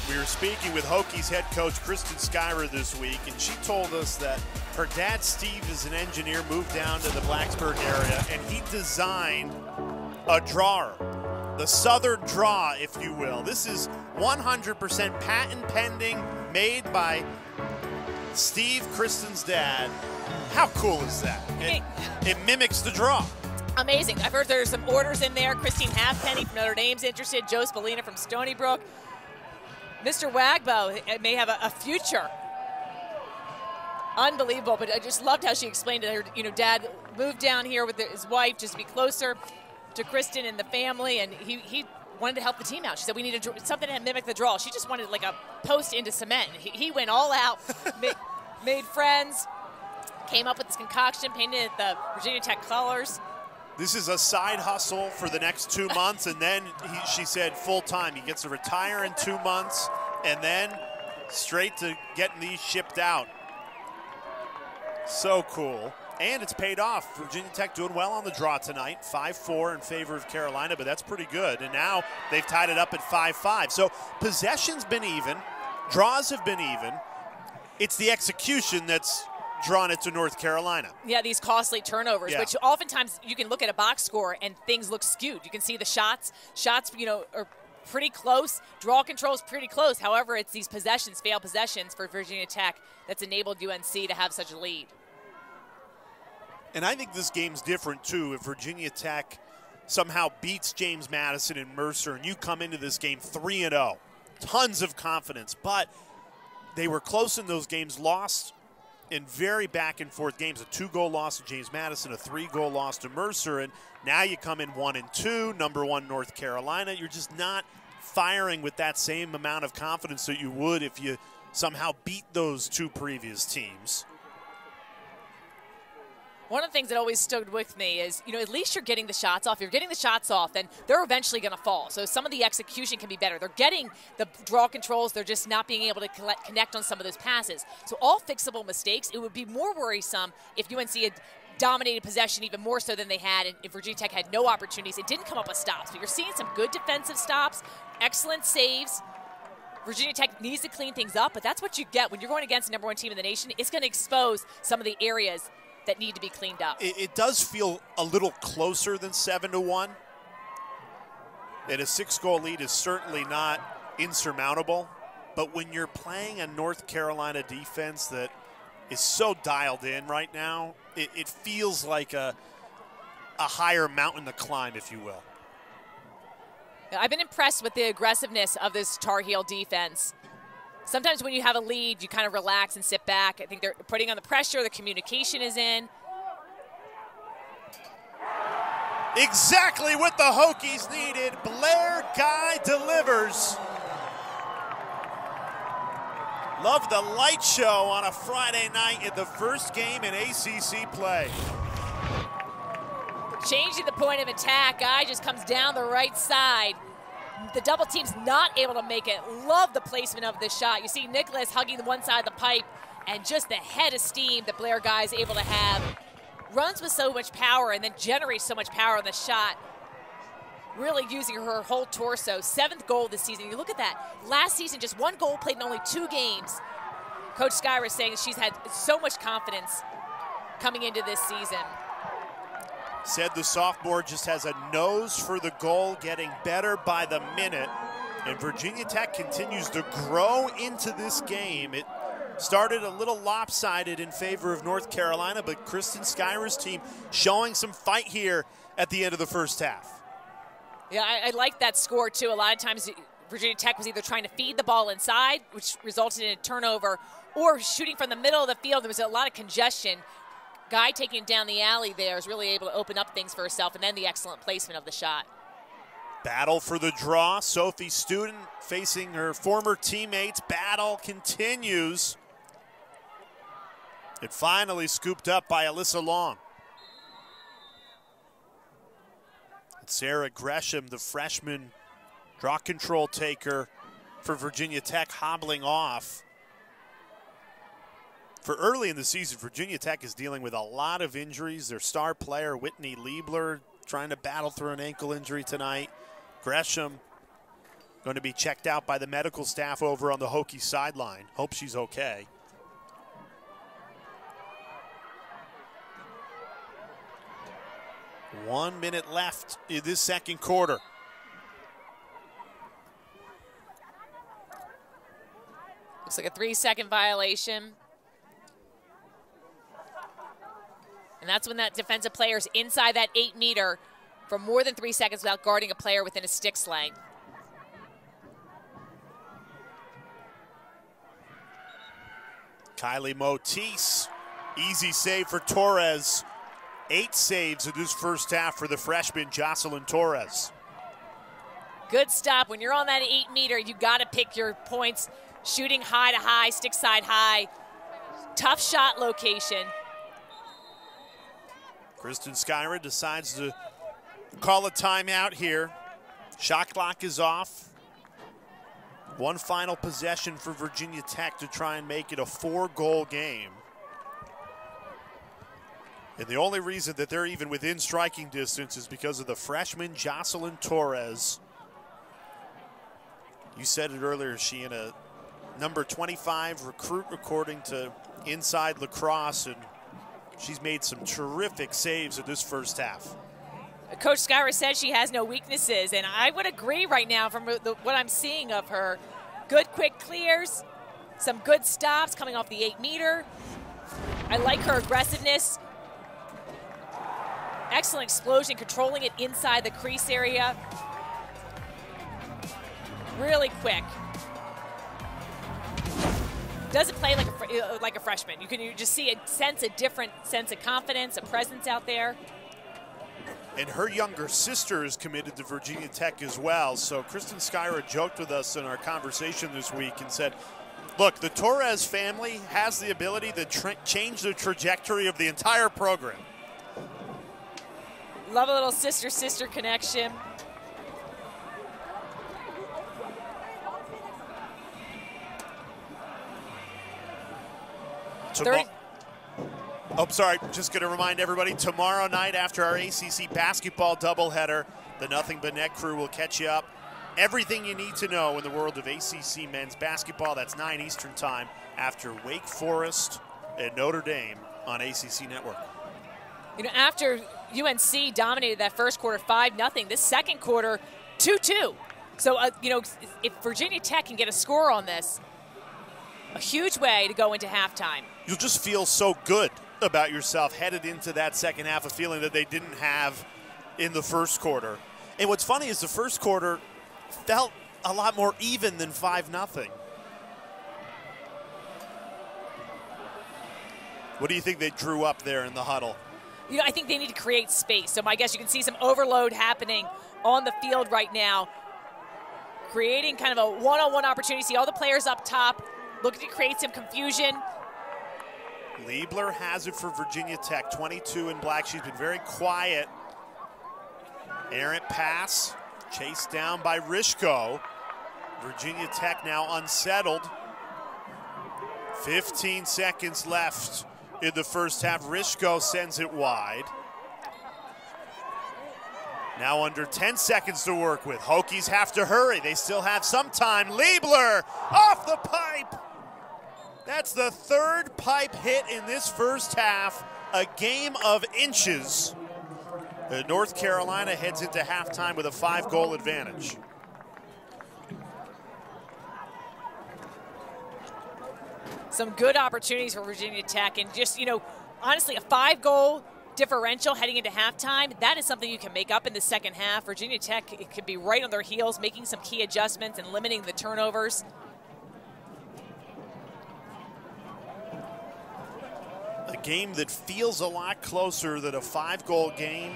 Speaker 1: We were speaking with Hokies head coach Kristen Schuyrer this week, and she told us that her dad, Steve, is an engineer, moved down to the Blacksburg area, and he designed a drawer, the Southern Draw, if you will. This is 100% patent pending, made by Steve, Kristen's dad. How cool is that? It mimics the draw.
Speaker 2: Amazing. I've heard there's some orders in there. Christine Halfpenny from Notre Dame's interested. Joe Spallina from Stony Brook. Mr. Wagbo may have a future. Unbelievable, but I just loved how she explained it. Her, dad moved down here with his wife just to be closer to Kristen and the family, and he wanted to help the team out. She said, we need something to mimic the draw. She just wanted like a post into cement. He went all out, made friends, came up with this concoction, painted it the Virginia Tech colors.
Speaker 1: This is a side hustle for the next 2 months, and then she said full-time. He gets to retire in 2 months, and then straight to getting these shipped out. So cool. And it's paid off. Virginia Tech doing well on the draw tonight. 5-4 in favor of Carolina, but that's pretty good. And now they've tied it up at 5-5. So possession's been even. Draws have been even. It's the execution that's drawn it to North Carolina.
Speaker 2: Yeah, these costly turnovers, which oftentimes you can look at a box score and things look skewed. You can see the shots, are pretty close. Draw control is pretty close. However, it's these possessions, failed possessions for Virginia Tech that's enabled UNC to have such a lead.
Speaker 1: And I think this game's different, too. If Virginia Tech somehow beats James Madison and Mercer and you come into this game 3-0, tons of confidence. But they were close in those games, lost in very back-and-forth games. A 2-goal loss to James Madison, a 3-goal loss to Mercer, and now you come in 1-2, number 1 North Carolina. You're just not firing with that same amount of confidence that you would if you somehow beat those 2 previous teams.
Speaker 2: One of the things that always stood with me is, at least you're getting the shots off. If you're getting the shots off, then they're eventually going to fall. So some of the execution can be better. They're getting the draw controls. They're just not being able to connect on some of those passes. So all fixable mistakes. It would be more worrisome if UNC had dominated possession even more so than they had, and if Virginia Tech had no opportunities. It didn't come up with stops, but you're seeing some good defensive stops, excellent saves. Virginia Tech needs to clean things up, but that's what you get when you're going against the #1 team in the nation. It's going to expose some of the areas that need to be cleaned up.
Speaker 1: It does feel a little closer than 7-1. And a 6-goal lead is certainly not insurmountable. But when you're playing a North Carolina defense that is so dialed in right now, it feels like a higher mountain to climb, if you will.
Speaker 2: I've been impressed with the aggressiveness of this Tar Heel defense. Sometimes when you have a lead, you kind of relax and sit back. I think they're putting on the pressure. The communication is in.
Speaker 1: Exactly what the Hokies needed. Blair Guy delivers. Love the light show on a Friday night in the first game in ACC play.
Speaker 2: Changing the point of attack. Guy just comes down the right side. The double team's not able to make it. Love the placement of this shot. You see Nicholas hugging the one side of the pipe, and just the head of steam that Blair Guy is able to have. Runs with so much power and then generates so much power on the shot. Really using her whole torso. 7th goal this season. You look at that. Last season, just 1 goal played in only 2 games. Coach Skyra is saying she's had so much confidence coming into this season.
Speaker 1: Said the sophomore just has a nose for the goal, getting better by the minute. And Virginia Tech continues to grow into this game. It started a little lopsided in favor of North Carolina, but Kristen Skyra's team showing some fight here at the end of the first half.
Speaker 2: Yeah, I like that score, too. A lot of times Virginia Tech was either trying to feed the ball inside, which resulted in a turnover, or shooting from the middle of the field. There was a lot of congestion. Guy taking it down the alley there is really able to open up things for herself, and then the excellent placement of the shot.
Speaker 1: Battle for the draw. Sophie Student facing her former teammates. Battle continues. It finally scooped up by Alyssa Long. And Sarah Gresham, the freshman draw control taker for Virginia Tech, hobbling off. For early in the season, Virginia Tech is dealing with a lot of injuries. Their star player, Whitney Liebler, trying to battle through an ankle injury tonight. Gresham going to be checked out by the medical staff over on the Hokie sideline. Hope she's okay. One minute left in this second quarter.
Speaker 2: Looks like a 3-second violation. And that's when that defensive player is inside that 8-meter for more than 3 seconds without guarding a player within a stick's length.
Speaker 1: Kylie Motis, easy save for Torres. 8 saves in this first half for the freshman Jocelyn Torres.
Speaker 2: Good stop. When you're on that 8-meter, you got to pick your points. Shooting high to high, stick side high. Tough shot location.
Speaker 1: Kristen Skyra decides to call a timeout here. Shot clock is off. One final possession for Virginia Tech to try and make it a 4-goal game. And the only reason that they're even within striking distance is because of the freshman Jocelyn Torres. You said it earlier, she in a number 25 recruit according to Inside Lacrosse, and she's made some terrific saves in this first half.
Speaker 2: Coach Skyra said she has no weaknesses, and I would agree right now from what I'm seeing of her. Good quick clears, some good stops coming off the 8-meter. I like her aggressiveness. Excellent explosion, controlling it inside the crease area. Really quick. Doesn't play like a freshman. You just see a different sense of confidence, a presence out there.
Speaker 1: And her younger sister is committed to Virginia Tech as well. So Kristen Skyra joked with us in our conversation this week and said, look, the Torres family has the ability to change the trajectory of the entire program.
Speaker 2: Love a little sister-sister connection.
Speaker 1: Oh, sorry. Just going to remind everybody, tomorrow night after our ACC basketball doubleheader, the Nothing But Net crew will catch you up. Everything you need to know in the world of ACC men's basketball. That's 9 Eastern time after Wake Forest and Notre Dame on ACC Network.
Speaker 2: You know, after UNC dominated that first quarter 5-0, this second quarter 2-2. So, you know, if Virginia Tech can get a score on this, a huge way to go into halftime.
Speaker 1: You'll just feel so good about yourself headed into that second half, a feeling that they didn't have in the first quarter. And what's funny is the first quarter felt a lot more even than 5-0. What do you think they drew up there in the huddle?
Speaker 2: You know, I think they need to create space. So I guess you can see some overload happening on the field right now, creating kind of a one-on-one opportunity. See all the players up top, looking to create some confusion.
Speaker 1: Liebler has it for Virginia Tech, 22 in black. She's been very quiet. Errant pass, chased down by Rishko. Virginia Tech now unsettled. 15 seconds left in the first half. Rishko sends it wide. Now under 10 seconds to work with. Hokies have to hurry. They still have some time. Liebler off the pipe. That's the third pipe hit in this first half. A game of inches. North Carolina heads into halftime with a 5-goal advantage.
Speaker 2: Some good opportunities for Virginia Tech, and just, you know, honestly, a 5-goal differential heading into halftime, that is something you can make up in the second half. Virginia Tech, it could be right on their heels, making some key adjustments and limiting the turnovers.
Speaker 1: A game that feels a lot closer than a 5-goal game.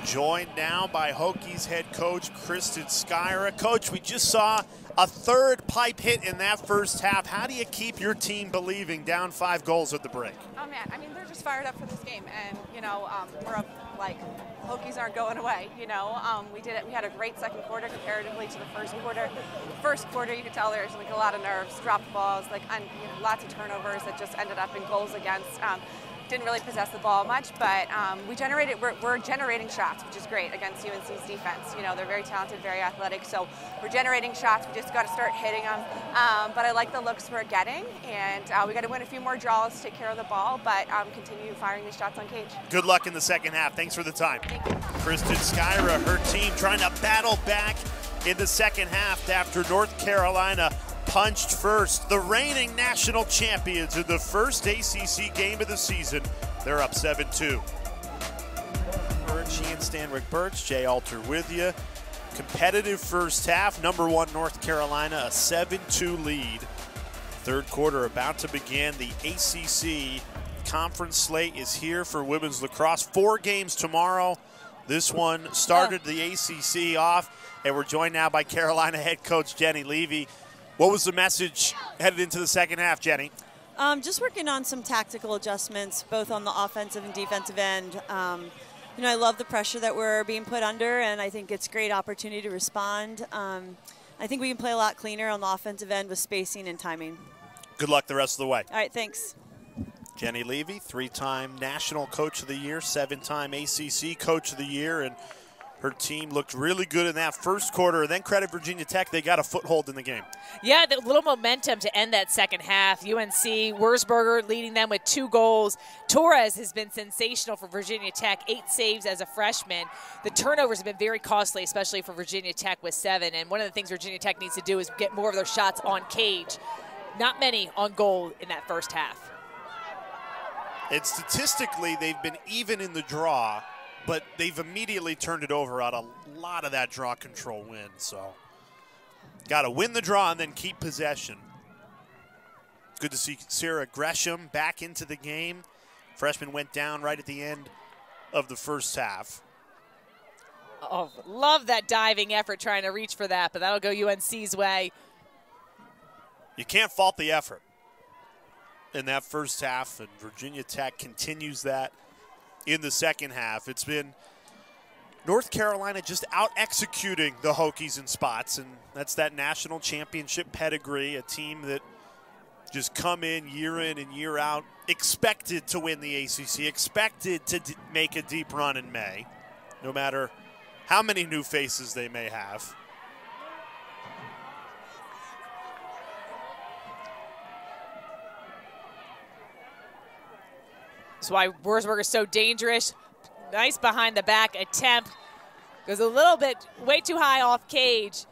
Speaker 1: Joined now by Hokies head coach Kristen Skyra. Coach, we just saw a third pipe hit in that first half. How do you keep your team believing down 5 goals at the break?
Speaker 4: Oh man, I mean, they're just fired up for this game, and you know, we're up, like, Hokies aren't going away. You know, we did it. We had a great second quarter comparatively to the first quarter. First quarter, you could tell there's like a lot of nerves, dropped balls, like, and, you know, lots of turnovers that just ended up in goals against. Didn't really possess the ball much, but we're generating shots, which is great against UNC's defense. You know, they're very talented, very athletic, so we're generating shots. We just got to start hitting them. But I like the looks we're getting, and we got to win a few more draws to take care of the ball, but continue firing these shots on cage. Good luck in the second half. Thanks for the time. Thank you. Kristen Skyra, her team trying to battle back in the second half after North Carolina punched first. The reigning national champions in the first ACC game of the season. They're up 7-2. She and Stanwick Birch, Jay Alter with you. Competitive first half. Number 1 North Carolina, a 7-2 lead. Third quarter about to begin. The ACC conference slate is here for women's lacrosse. 4 games tomorrow. This one started the ACC off, and we're joined now by Carolina head coach Jenny Levy. What was the message headed into the second half, Jenny?
Speaker 5: Just working on some tactical adjustments, both on the offensive and defensive end. You know, I love the pressure that we're being put under, and I think it's a great opportunity to respond. I think we can play a lot cleaner on the offensive end with spacing and timing.
Speaker 1: Good luck the rest of the way.
Speaker 5: All right, thanks.
Speaker 1: Jenny Levy, 3-time National Coach of the Year, 7-time ACC Coach of the Year, and her team looked really good in that first quarter. And then credit Virginia Tech, they got a foothold in the game.
Speaker 2: Yeah, the little momentum to end that second half. UNC, Wurzburger leading them with 2 goals. Torres has been sensational for Virginia Tech, 8 saves as a freshman. The turnovers have been very costly, especially for Virginia Tech with 7. And one of the things Virginia Tech needs to do is get more of their shots on cage. Not many on goal in that first half.
Speaker 1: And statistically, they've been even in the draw, but they've immediately turned it over on a lot of that draw control win. So got to win the draw and then keep possession. Good to see Sarah Gresham back into the game. Freshman went down right at the end of the first half.
Speaker 2: Oh, love that diving effort trying to reach for that, but that'll go UNC's way.
Speaker 1: You can't fault the effort in that first half, and Virginia Tech continues that in the second half. It's been North Carolina just out-executing the Hokies in spots, and that's that national championship pedigree, a team that just come in and year out, expected to win the ACC, expected to make a deep run in May, no matter how many new faces they may have.
Speaker 2: That's why Wurzburger is so dangerous. Nice behind the back attempt. Goes a little bit way too high off cage.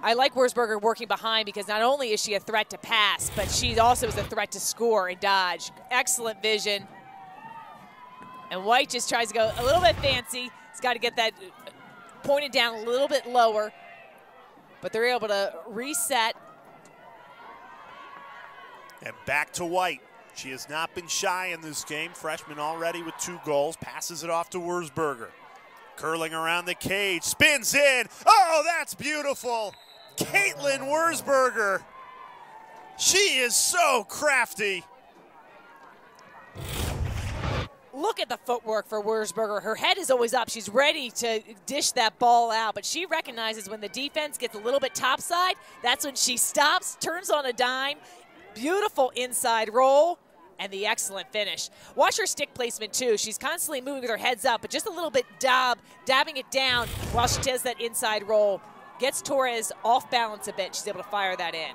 Speaker 2: I like Wurzburger working behind because not only is she a threat to pass, but she also is a threat to score and dodge. Excellent vision. And White just tries to go a little bit fancy. He's got to get that pointed down a little bit lower. But they're able to reset.
Speaker 1: And back to White. She has not been shy in this game. Freshman already with 2 goals. Passes it off to Wurzburger. Curling around the cage. Spins in. Oh, that's beautiful. Caitlyn Wurzburger. She is so crafty.
Speaker 2: Look at the footwork for Wurzburger. Her head is always up. She's ready to dish that ball out, but she recognizes when the defense gets a little bit topside, that's when she stops, turns on a dime. Beautiful inside roll and the excellent finish. Watch her stick placement too. She's constantly moving with her heads up, but just a little bit dabbing it down while she does that inside roll. Gets Torres off balance a bit. She's able to fire that in.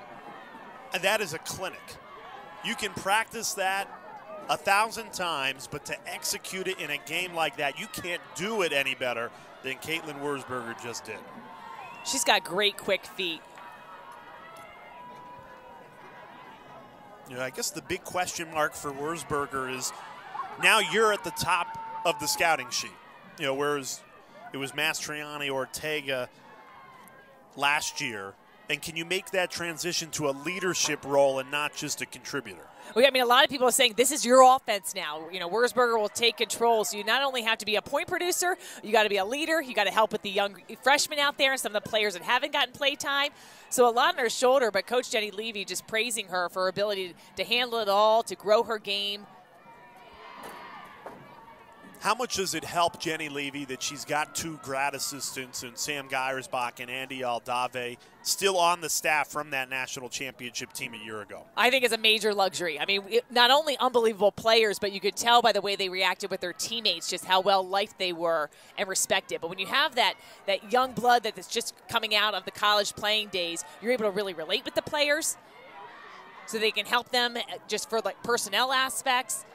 Speaker 1: And that is a clinic. You can practice that 1,000 times, but to execute it in a game like that, you can't do it any better than Caitlyn Wurzburger just did.
Speaker 2: She's got great quick feet.
Speaker 1: You know, I guess the big question mark for Wurzburger is now you're at the top of the scouting sheet. You know, whereas it was Mastriani, Ortega last year. And can you make that transition to a leadership role and not just a contributor?
Speaker 2: Well, I mean, a lot of people are saying this is your offense now. You know, Wurzburger will take control. So you not only have to be a point producer, you got to be a leader. You got to help with the young freshmen out there and some of the players that haven't gotten play time. So a lot on her shoulder, but Coach Jenny Levy just praising her for her ability to handle it all, to grow her game.
Speaker 1: How much does it help Jenny Levy that she's got 2 grad assistants and Sam Geiersbach and Andy Aldave still on the staff from that national championship team a year ago?
Speaker 2: I think it's a major luxury. I mean, not only unbelievable players, but you could tell by the way they reacted with their teammates just how well liked they were and respected. But when you have that young blood that's just coming out of the college playing days, you're able to really relate with the players so they can help them just for like personnel aspects.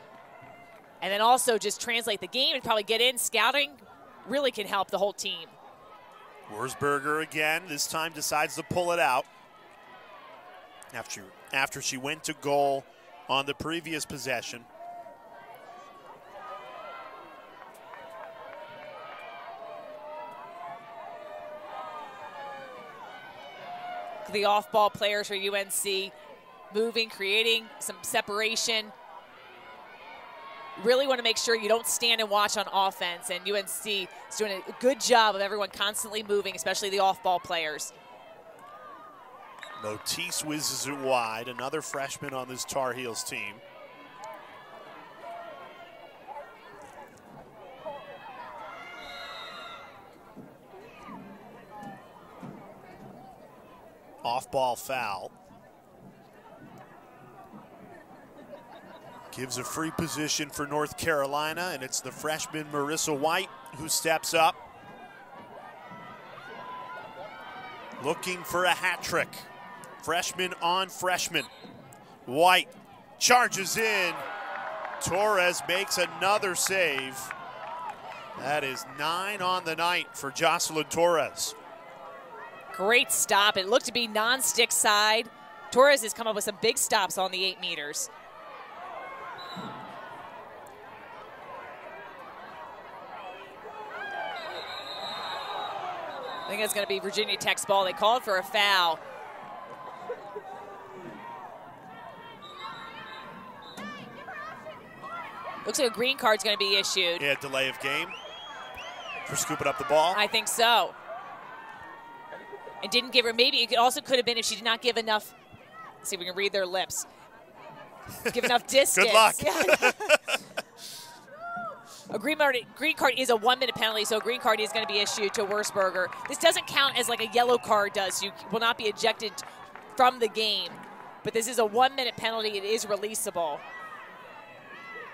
Speaker 2: And then also just translate the game and probably get in. Scouting really can help the whole team.
Speaker 1: Wurzburger again, this time decides to pull it out. After she went to goal on the previous possession.
Speaker 2: The off-ball players for UNC moving, creating some separation. Really want to make sure you don't stand and watch on offense, and UNC is doing a good job of everyone constantly moving, especially the off-ball players.
Speaker 1: Motis whizzes it wide, another freshman on this Tar Heels team. Off-ball foul. Gives a free position for North Carolina, and it's the freshman Marissa White who steps up. Looking for a hat trick. Freshman on freshman. White charges in. Torres makes another save. That is 9 on the night for Jocelyn Torres.
Speaker 2: Great stop. It looked to be non-stick side. Torres has come up with some big stops on the 8 meters. I think it's going to be Virginia Tech's ball. They called for a foul. Looks like a green card's going to be issued.
Speaker 1: Yeah, delay of game. For scooping up the ball?
Speaker 2: I think so. And didn't give her, maybe it also could have been if she did not give enough, let's see if we can read their lips. Give enough distance.
Speaker 1: Good luck.
Speaker 2: Yeah. A green card is a 1-minute penalty, so a green card is going to be issued to Wurzburger. This doesn't count as like a yellow card does. You will not be ejected from the game. But this is a 1-minute penalty. It is releasable.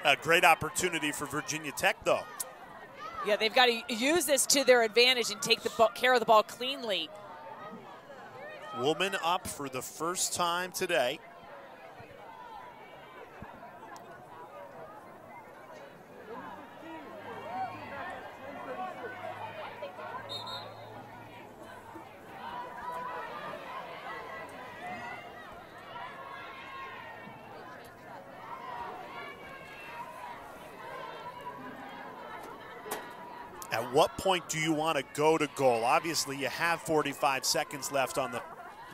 Speaker 1: A great opportunity for Virginia Tech, though.
Speaker 2: Yeah, they've got to use this to their advantage and take care of the ball cleanly.
Speaker 1: Woman up for the first time today. At what point do you want to go to goal? Obviously, you have 45 seconds left on the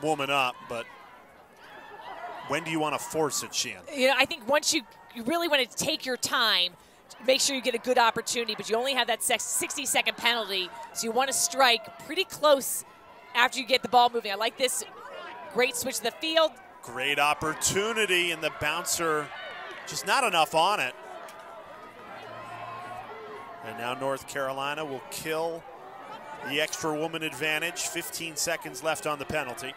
Speaker 1: woman up, but when do you want to force it, Sheehan?
Speaker 2: You know, I think once you really want to take your time, make sure you get a good opportunity, but you only have that 60-second penalty, so you want to strike pretty close after you get the ball moving. I like this great switch to the field.
Speaker 1: Great opportunity, and the bouncer just not enough on it. And now North Carolina will kill the extra woman advantage. 15 seconds left on the penalty.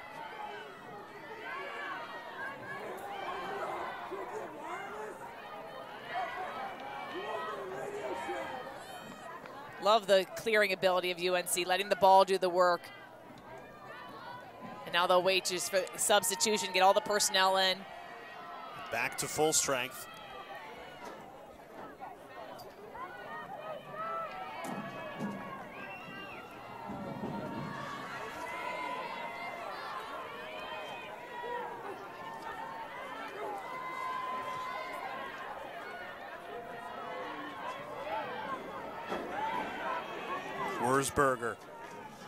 Speaker 2: Love the clearing ability of UNC, letting the ball do the work. And now they'll wait just for substitution, get all the personnel in.
Speaker 1: Back to full strength. Wurzburger.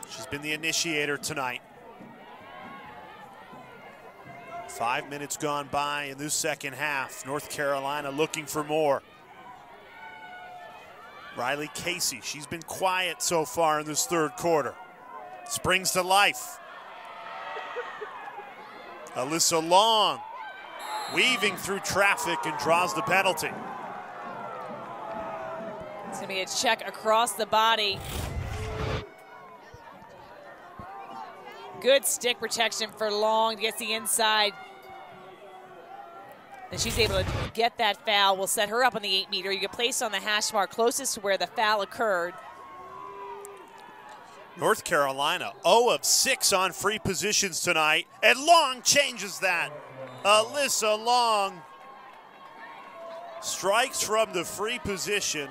Speaker 1: She's been the initiator tonight. 5 minutes gone by in this second half. North Carolina looking for more. Reilly Casey, she's been quiet so far in this third quarter. Springs to life. Alyssa Long weaving through traffic and draws the penalty.
Speaker 2: It's going to be a check across the body. Good stick protection for Long, gets the inside. And she's able to get that foul. We'll set her up on the 8-meter. You get placed on the hash mark closest to where the foul occurred.
Speaker 1: North Carolina 0 of 6 on free positions tonight, and Long changes that. Alyssa Long strikes from the free position.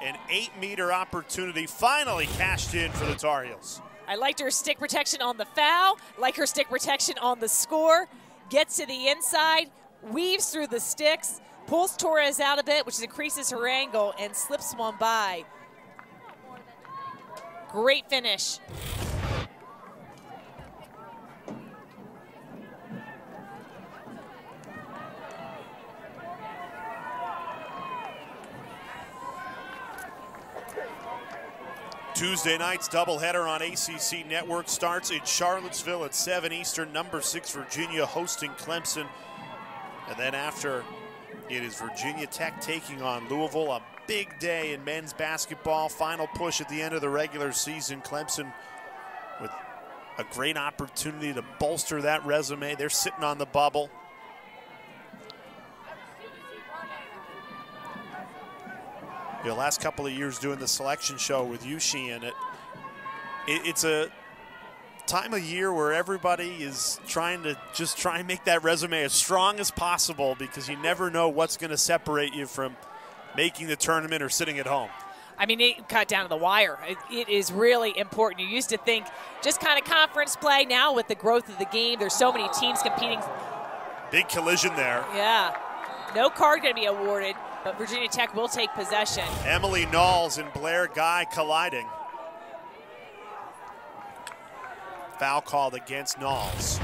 Speaker 1: An 8-meter opportunity finally cashed in for the Tar Heels.
Speaker 2: I liked her stick protection on the foul, like her stick protection on the score. Gets to the inside, weaves through the sticks, pulls Torres out a bit, which increases her angle, and slips one by. Great finish.
Speaker 1: Tuesday night's doubleheader on ACC Network starts in Charlottesville at 7 Eastern. Number 6 Virginia hosting Clemson. And then after, it is Virginia Tech taking on Louisville. A big day in men's basketball. Final push at the end of the regular season. Clemson with a great opportunity to bolster that resume. They're sitting on the bubble. The last couple of years doing the selection show with you, Sheehan, it's a time of year where everybody is trying to just try and make that resume as strong as possible, because you never know what's going to separate you from making the tournament or sitting at home.
Speaker 2: I mean, it cut down to the wire. It is really important. You used to think just kind of conference play. Now with the growth of the game, there's so many teams competing.
Speaker 1: Big collision there.
Speaker 2: Yeah. No card going to be awarded, but Virginia Tech will take possession.
Speaker 1: Emily Knowles and Blair Guy colliding. Foul called against Knowles.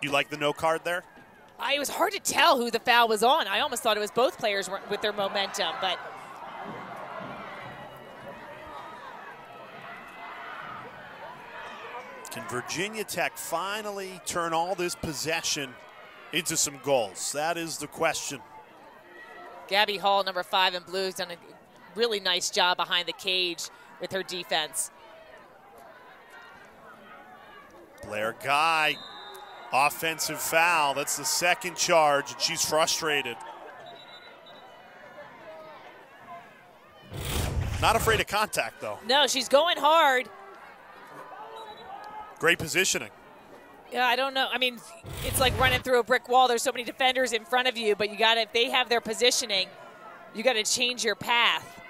Speaker 1: You like the no card there?
Speaker 2: It was hard to tell who the foul was on. I almost thought it was both players with their momentum, but
Speaker 1: Can Virginia Tech finally turn all this possession into some goals? That is the question.
Speaker 2: Gabby Hall, number 5 in blue, has done a really nice job behind the cage with her defense.
Speaker 1: Blair Guy, offensive foul. That's the second charge, and she's frustrated. Not afraid of contact, though.
Speaker 2: No, she's going hard.
Speaker 1: Great positioning.
Speaker 2: Yeah, I don't know. I mean, it's like running through a brick wall. There's so many defenders in front of you, but you got to, if they have their positioning, you got to change your path.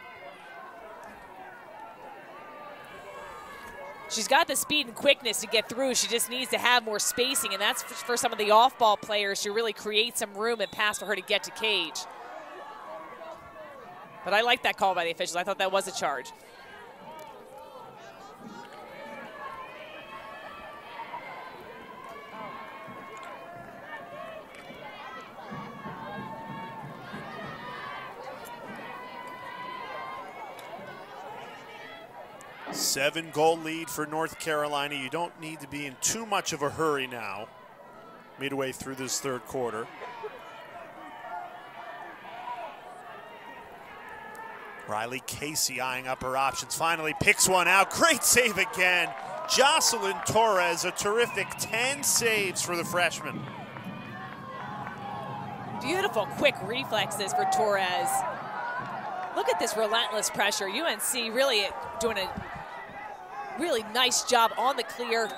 Speaker 2: She's got the speed and quickness to get through. She just needs to have more spacing, and that's for some of the off-ball players to really create some room and pass for her to get to cage. But I like that call by the officials. I thought that was a charge.
Speaker 1: Seven-goal lead for North Carolina. You don't need to be in too much of a hurry now, midway through this third quarter. Reilly Casey eyeing up her options. Finally picks one out. Great save again. Jocelyn Torres, a terrific 10 saves for the freshman.
Speaker 2: Beautiful, quick reflexes for Torres. Look at this relentless pressure. UNC really doing a really nice job on the clear.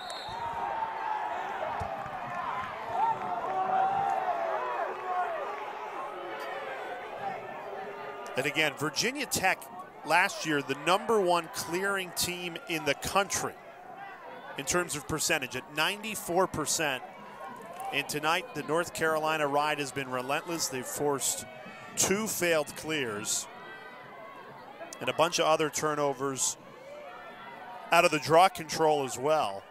Speaker 1: And again, Virginia Tech last year, the #1 clearing team in the country in terms of percentage at 94%. And tonight, the North Carolina ride has been relentless. They've forced 2 failed clears and a bunch of other turnovers out of the draw control as well.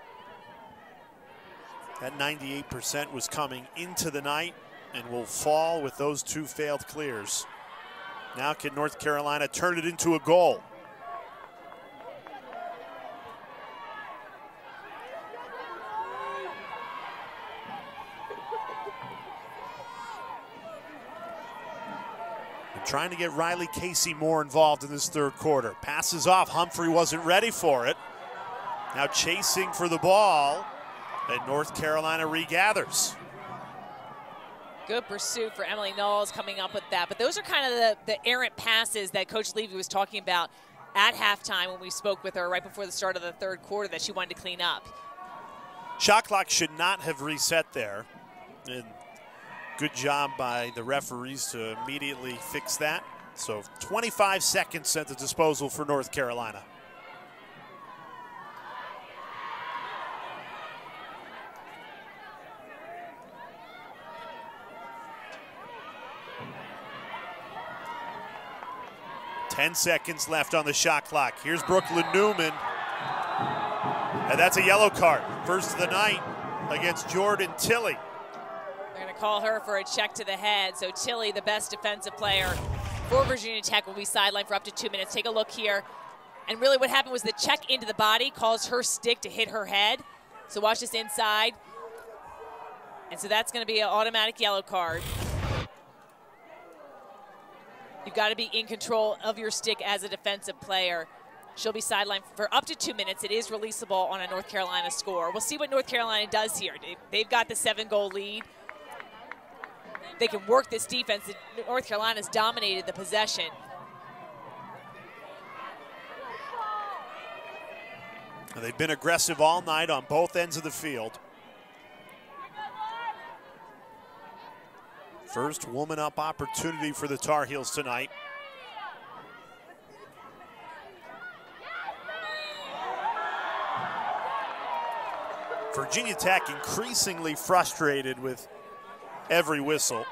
Speaker 1: That 98% was coming into the night and will fall with those 2 failed clears. Now can North Carolina turn it into a goal? Trying to get Reilly Casey more involved in this third quarter. Passes off, Humphrey wasn't ready for it. Now chasing for the ball, and North Carolina regathers.
Speaker 2: Good pursuit for Emily Knowles coming up with that. But those are kind of the errant passes that Coach Levy was talking about at halftime when we spoke with her right before the start of the third quarter that she wanted to clean up.
Speaker 1: Shot clock should not have reset there. And good job by the referees to immediately fix that. So 25 seconds at the disposal for North Carolina. Ten seconds left on the shot clock. Here's Brooklyn Newman. And that's a yellow card. First of the night against Jordan Tilley.
Speaker 2: They're going to call her for a check to the head. So Tilley, the best defensive player for Virginia Tech, will be sidelined for up to 2 minutes. Take a look here. And really what happened was the check into the body caused her stick to hit her head. So watch this inside. And so that's going to be an automatic yellow card. You've got to be in control of your stick as a defensive player. She'll be sidelined for up to 2 minutes. It is releasable on a North Carolina score. We'll see what North Carolina does here. They've got the 7-goal lead. They can work this defense. North Carolina's dominated the possession.
Speaker 1: And they've been aggressive all night on both ends of the field. First woman up opportunity for the Tar Heels tonight. Virginia Tech increasingly frustrated with every whistle.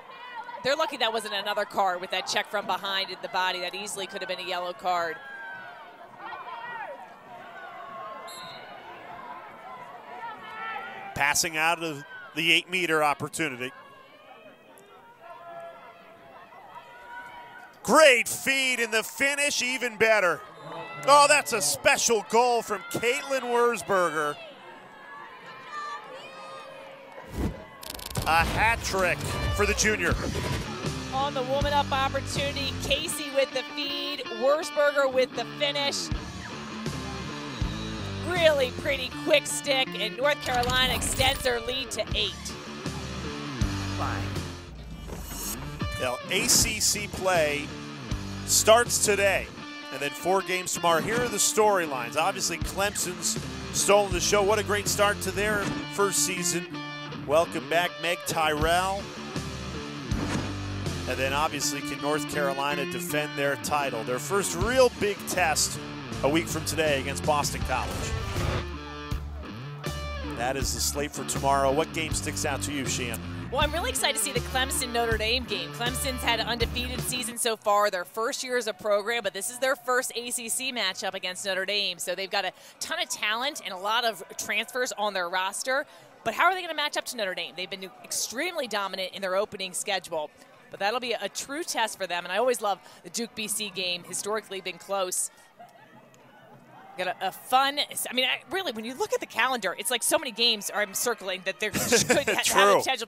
Speaker 2: They're lucky that wasn't another card with that check from behind in the body. That easily could have been a yellow card.
Speaker 1: Passing out of the 8-meter opportunity. Great feed in the finish, even better. Oh, that's a special goal from Caitlyn Wurzburger. A hat trick for the junior.
Speaker 2: On the woman-up opportunity, Casey with the feed, Wurzburger with the finish. Really pretty quick stick, and North Carolina extends their lead to 8.
Speaker 1: Now, ACC play starts today, and then 4 games tomorrow. Here are the storylines. Obviously, Clemson's stolen the show. What a great start to their first season. Welcome back, Meg Tyrell. And then obviously, can North Carolina defend their title? Their first real big test a week from today against Boston College. That is the slate for tomorrow. What game sticks out to you, Sheehan?
Speaker 2: Well, I'm really excited to see the Clemson-Notre Dame game. Clemson's had an undefeated season so far, their first year as a program, but this is their first ACC matchup against Notre Dame. So they've got a ton of talent and a lot of transfers on their roster. But how are they going to match up to Notre Dame? They've been extremely dominant in their opening schedule. But that'll be a true test for them. And I always love the Duke-BC game, historically been close. Got a fun, I mean, really, when you look at the calendar, it's like so many games I'm circling that there could have the potential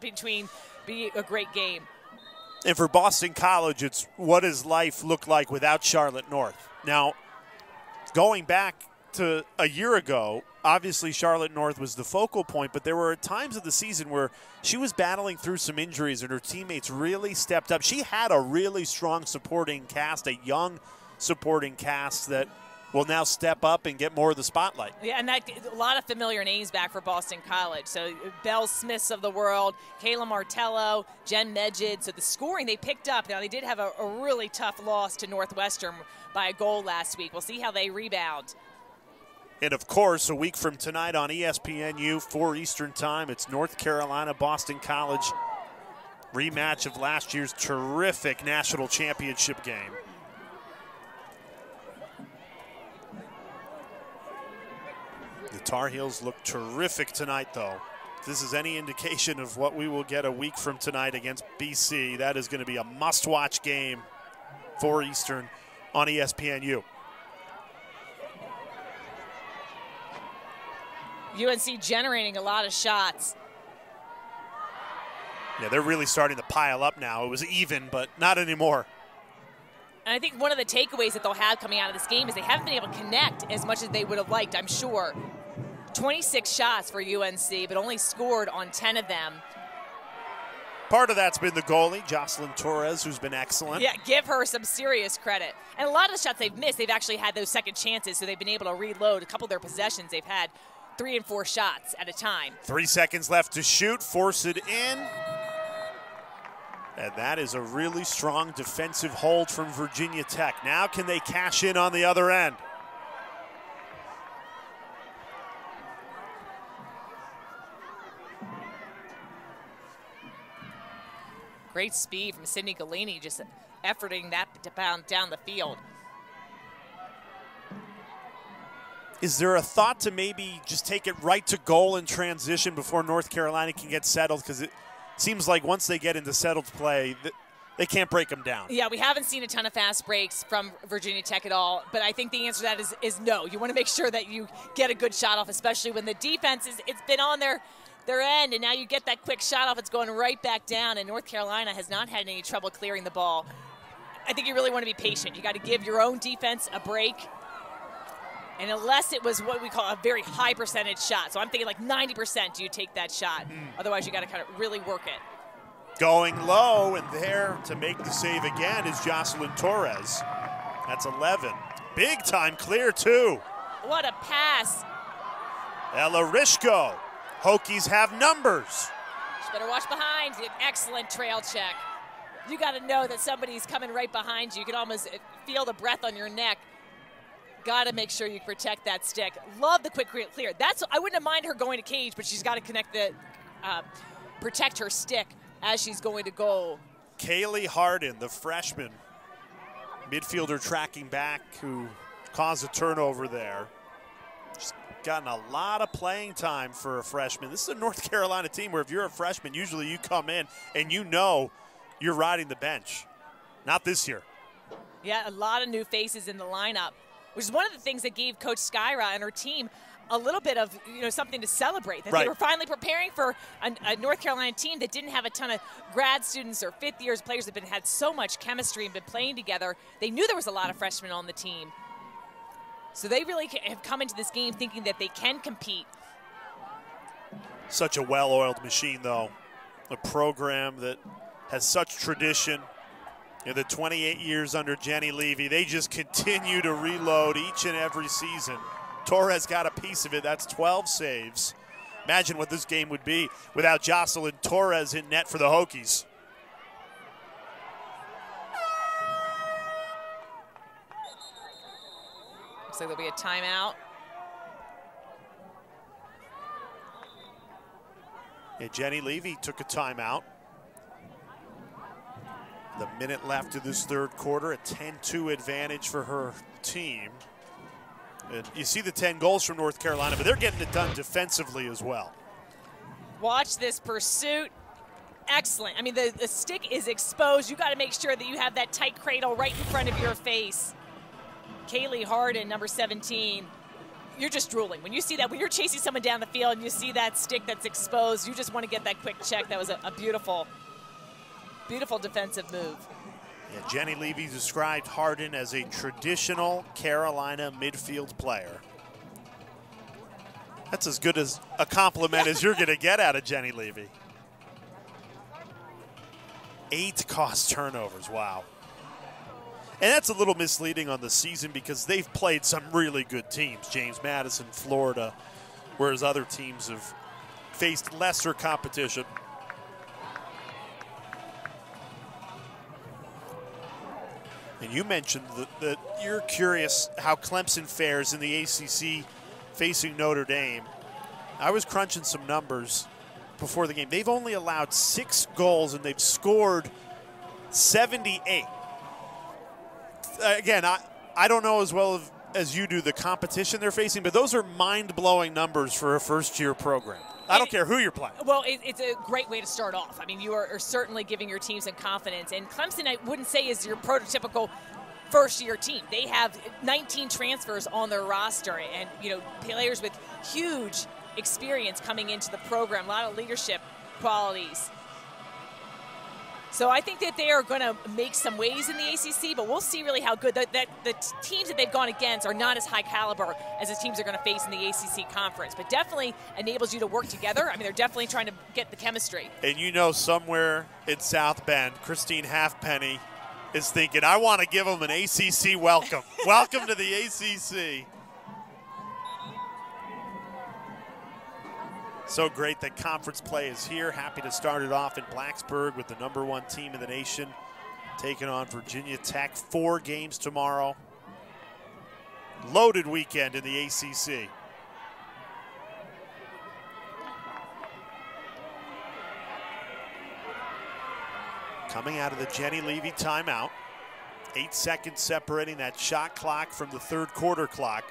Speaker 2: be a great game.
Speaker 1: And for Boston College, it's what does life look like without Charlotte North? Now, going back to a year ago, obviously Charlotte North was the focal point, but there were times of the season where she was battling through some injuries and her teammates really stepped up. She had a really strong supporting cast, a young supporting cast that will now step up and get more of the spotlight.
Speaker 2: Yeah, and a lot of familiar names back for Boston College. So Belle Smiths of the world, Kayla Martello, Jen Medjid. So the scoring they picked up. Now, they did have a really tough loss to Northwestern by a goal last week. We'll see how they rebound.
Speaker 1: And, of course, a week from tonight on ESPNU, 4 Eastern time, it's North Carolina, Boston College, rematch of last year's terrific national championship game. The Tar Heels look terrific tonight, though. If this is any indication of what we will get a week from tonight against BC, that is going to be a must-watch game, 4 Eastern on ESPNU.
Speaker 2: UNC generating a lot of shots.
Speaker 1: Yeah, they're really starting to pile up now. It was even, but not anymore.
Speaker 2: And I think one of the takeaways that they'll have coming out of this game is they haven't been able to connect as much as they would have liked, I'm sure. 26 shots for UNC, but only scored on 10 of them.
Speaker 1: Part of that's been the goalie, Jocelyn Torres, who's been excellent.
Speaker 2: Yeah, give her some serious credit. And a lot of the shots they've missed, they've actually had those second chances, so they've been able to reload. A couple of their possessions, they've had 3 and 4 shots at a time.
Speaker 1: 3 seconds left to shoot, force it in. And that is a really strong defensive hold from Virginia Tech. Now can they cash in on the other end?
Speaker 2: Great speed from Sydney Galini, just efforting that to pound down the field.
Speaker 1: Is there a thought to maybe just take it right to goal in transition before North Carolina can get settled? Because it seems like once they get into settled play, they can't break them down.
Speaker 2: Yeah, we haven't seen a ton of fast breaks from Virginia Tech at all, but I think the answer to that is no. You want to make sure that you get a good shot off, especially when the defense it's been on their end, and now you get that quick shot off. It's going right back down, and North Carolina has not had any trouble clearing the ball. I think you really want to be patient. You got to give your own defense a break. And unless it was what we call a very high percentage shot. So I'm thinking like 90% do you take that shot. Otherwise, you got to kind of really work it.
Speaker 1: Going low, and there to make the save again is Jocelyn Torres. That's 11. Big time clear, too.
Speaker 2: What a pass.
Speaker 1: Ella Rishko. Hokies have numbers.
Speaker 2: Just better watch behind. Excellent trail check. You got to know that somebody's coming right behind you. You can almost feel the breath on your neck. Got to make sure you protect that stick. Love the quick clear. I wouldn't have minded her going to cage, but she's got to protect her stick as she's going to goal.
Speaker 1: Kaylee Harden, the freshman midfielder tracking back, who caused a turnover there. She's gotten a lot of playing time for a freshman. This is a North Carolina team where if you're a freshman, usually you come in and you know you're riding the bench. Not this year.
Speaker 2: Yeah, a lot of new faces in the lineup, which is one of the things that gave Coach Skyra and her team a little bit of, something to celebrate, that they were finally preparing for a North Carolina team that didn't have a ton of grad students or fifth years players that had so much chemistry and been playing together. They knew there was a lot of freshmen on the team. So they really have come into this game thinking that they can compete.
Speaker 1: Such a well-oiled machine, though. A program that has such tradition. In the 28 years under Jenny Levy, they just continue to reload each and every season. Torres got a piece of it. That's 12 saves. Imagine what this game would be without Jocelyn Torres in net for the Hokies.
Speaker 2: Looks like there'll be a timeout.
Speaker 1: Yeah, Jenny Levy took a timeout. The minute left of this third quarter, a 10-2 advantage for her team. And you see the 10 goals from North Carolina, but they're getting it done defensively as well.
Speaker 2: Watch this pursuit. Excellent. I mean, the stick is exposed. You got to make sure that you have that tight cradle right in front of your face. Kaylee Harden, number 17. You're just drooling. When you see that, when you're chasing someone down the field and you see that stick that's exposed, you just want to get that quick check. That was a beautiful, beautiful defensive move.
Speaker 1: Yeah, Jenny Levy described Harden as a traditional Carolina midfield player. That's as good as a compliment as you're going to get out of Jenny Levy. 8 cost turnovers, wow. And that's a little misleading on the season because they've played some really good teams. James Madison, Florida, whereas other teams have faced lesser competition. And you mentioned that you're curious how Clemson fares in the ACC facing Notre Dame. I was crunching some numbers before the game. They've only allowed 6 goals and they've scored 78. Again, I don't know as well as you do the competition they're facing, but those are mind-blowing numbers for a first-year program. I don't care who you're playing.
Speaker 2: Well, it's a great way to start off. I mean, you are certainly giving your team some confidence. And Clemson, I wouldn't say, is your prototypical first-year team. They have 19 transfers on their roster and, players with huge experience coming into the program, a lot of leadership qualities. So I think that they are going to make some waves in the ACC, but we'll see really how good. The teams that they've gone against are not as high caliber as the teams they're going to face in the ACC conference, but definitely enables you to work together. I mean, they're definitely trying to get the chemistry.
Speaker 1: And somewhere in South Bend, Christine Halfpenny is thinking, I want to give them an ACC welcome. Welcome to the ACC. So great that conference play is here. Happy to start it off in Blacksburg with the #1 team in the nation taking on Virginia Tech. 4 games tomorrow. Loaded weekend in the ACC. Coming out of the Jenny Levy timeout. 8 seconds separating that shot clock from the third quarter clock.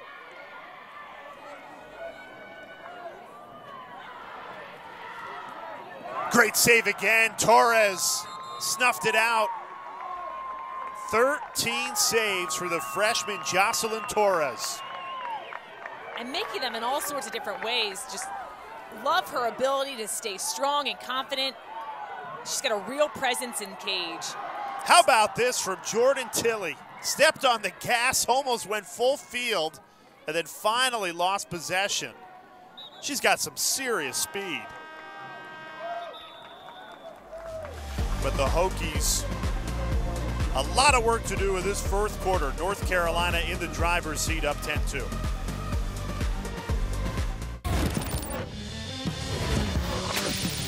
Speaker 1: Great save again. Torres snuffed it out. 13 saves for the freshman Jocelyn Torres.
Speaker 2: And making them in all sorts of different ways. Just love her ability to stay strong and confident. She's got a real presence in cage.
Speaker 1: How about this from Jordan Tilley? Stepped on the gas, almost went full field, and then finally lost possession. She's got some serious speed. But the Hokies, a lot of work to do in this fourth quarter. North Carolina in the driver's seat, up 10-2.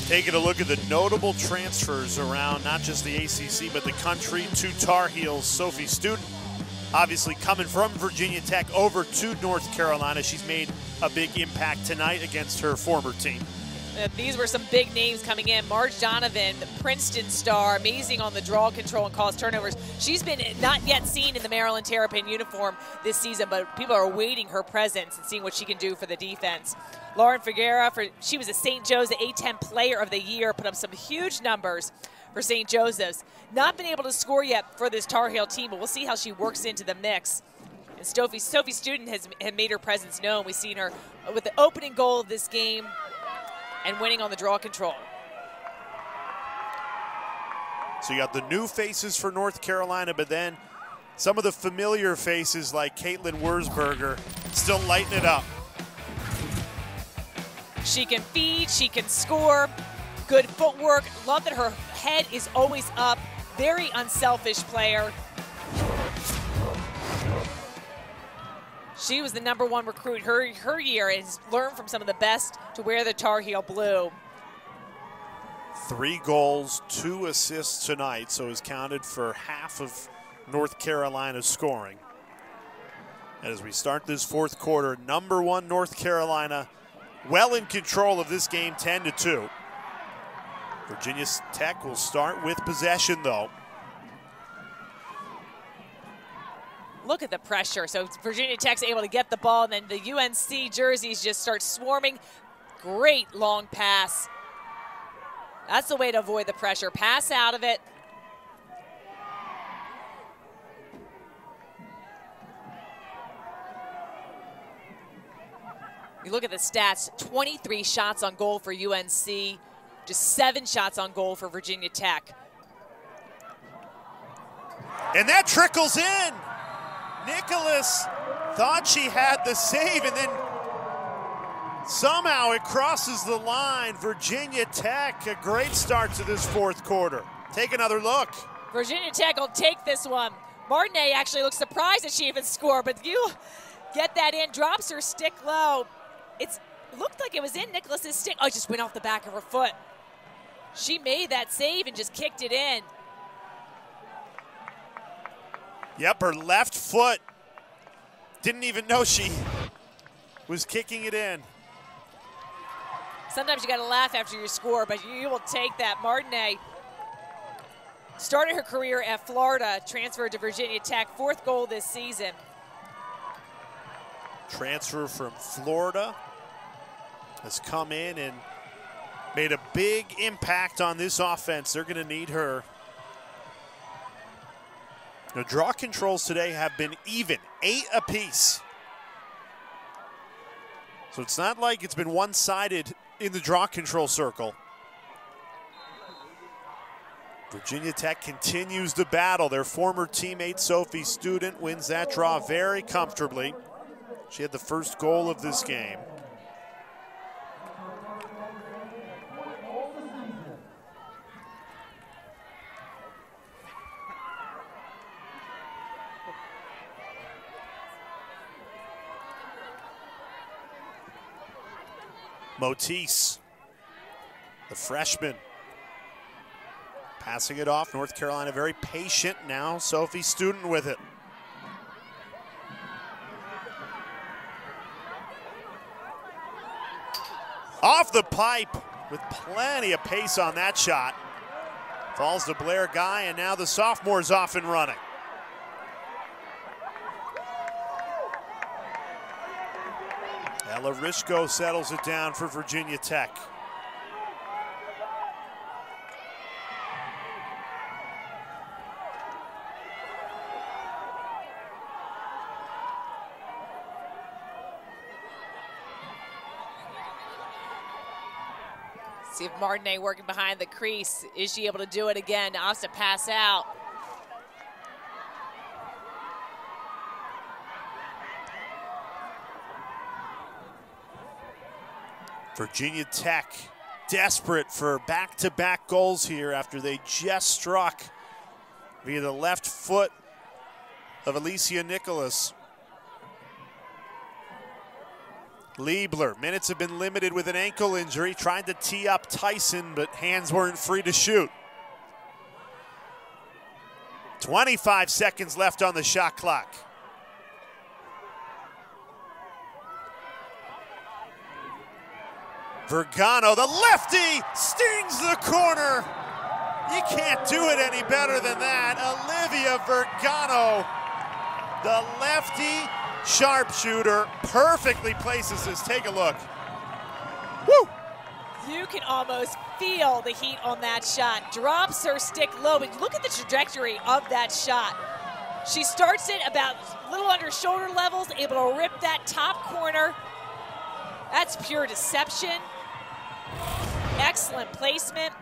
Speaker 1: Taking a look at the notable transfers around not just the ACC, but the country to Tar Heels. Sophie Student, obviously coming from Virginia Tech over to North Carolina. She's made a big impact tonight against her former team.
Speaker 2: These were some big names coming in. Marge Donovan, the Princeton star, amazing on the draw control and cause turnovers. She's been not yet seen in the Maryland Terrapin uniform this season, but people are awaiting her presence and seeing what she can do for the defense. Lauren Figuera, she was a St. Joe's A10 Player of the Year, put up some huge numbers for St. Joseph's. Not been able to score yet for this Tar Heel team, but we'll see how she works into the mix. And Sophie Student has made her presence known. We've seen her with the opening goal of this game and winning on the draw control.
Speaker 1: So you got the new faces for North Carolina, but then some of the familiar faces like Caitlyn Wurzburger still lighting it up.
Speaker 2: She can feed, she can score, good footwork. Love that her head is always up. Very unselfish player. She was the #1 recruit her year and has learned from some of the best to wear the Tar Heel blue.
Speaker 1: 3 goals, 2 assists tonight, so is counted for half of North Carolina's scoring. As we start this 4th quarter, #1 North Carolina well in control of this game, 10-2. Virginia Tech will start with possession, though.
Speaker 2: Look at the pressure. So Virginia Tech's able to get the ball, and then the UNC jerseys just start swarming. Great long pass. That's the way to avoid the pressure. Pass out of it. You look at the stats, 23 shots on goal for UNC, just 7 shots on goal for Virginia Tech.
Speaker 1: And that trickles in. Nicholas thought she had the save, and then somehow it crosses the line. Virginia Tech, a great start to this 4th quarter. Take another look.
Speaker 2: Virginia Tech will take this one. Martinet actually looks surprised that she even scored, but you get that in, drops her stick low. It looked like it was in Nicholas's stick. Oh, it just went off the back of her foot. She made that save and just kicked it in.
Speaker 1: Yep, her left foot. Didn't even know she was kicking it in.
Speaker 2: Sometimes you got to laugh after you score, but you will take that. Martinet started her career at Florida, transferred to Virginia Tech, 4th goal this season.
Speaker 1: Transfer from Florida has come in and made a big impact on this offense. They're going to need her. The draw controls today have been even, 8 apiece. So it's not like it's been one-sided in the draw control circle. Virginia Tech continues the battle. Their former teammate Sophie Student wins that draw very comfortably. She had the first goal of this game. Motis, the freshman, passing it off. North Carolina very patient now. Sophie Student with it. Off the pipe with plenty of pace on that shot. Falls to Blair Guy, and now the sophomore's off and running. Ella Rishko settles it down for Virginia Tech.
Speaker 2: See if Martinet working behind the crease. Is she able to do it again? Opts to pass out.
Speaker 1: Virginia Tech desperate for back-to-back goals here after they just struck via the left foot of Alicia Nicholas. Liebler, minutes have been limited with an ankle injury, tried to tee up Tyson, but hands weren't free to shoot. 25 seconds left on the shot clock. Vergano, the lefty, stings the corner. You can't do it any better than that. Olivia Vergano, the lefty sharpshooter, perfectly places this. Take a look. Woo!
Speaker 2: You can almost feel the heat on that shot. Drops her stick low, but look at the trajectory of that shot. She starts it about a little under shoulder levels, able to rip that top corner. That's pure deception. Excellent placement.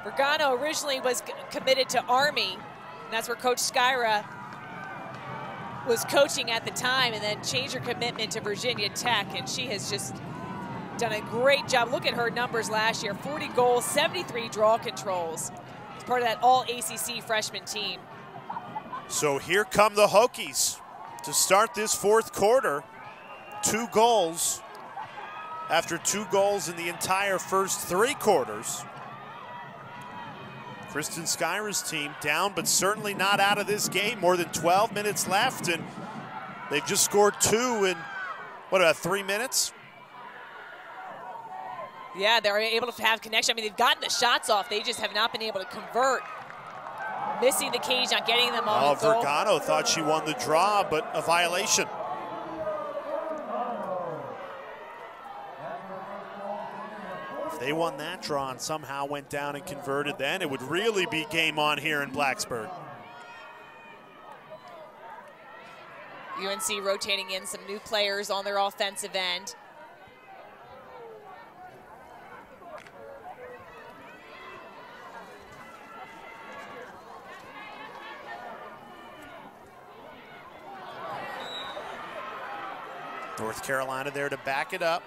Speaker 2: Vergano originally was committed to Army, and that's where Coach Skyra was coaching at the time, and then changed her commitment to Virginia Tech, and she has just done a great job. Look at her numbers last year, 40 goals, 73 draw controls. It's part of that all-ACC freshman team.
Speaker 1: So here come the Hokies to start this fourth quarter. 2 goals after 2 goals in the entire first 3 quarters. Kristen Skyra's team down, but certainly not out of this game. More than 12 minutes left, and they've just scored 2 in, what, about 3 minutes?
Speaker 2: Yeah, they're able to have connection. I mean, they've gotten the shots off. They just have not been able to convert. Missing the cage, not getting them on the goal.
Speaker 1: Vergano thought she won the draw, but a violation. If they won that draw and somehow went down and converted, then it would really be game on here in Blacksburg.
Speaker 2: UNC rotating in some new players on their offensive end.
Speaker 1: North Carolina there to back it up.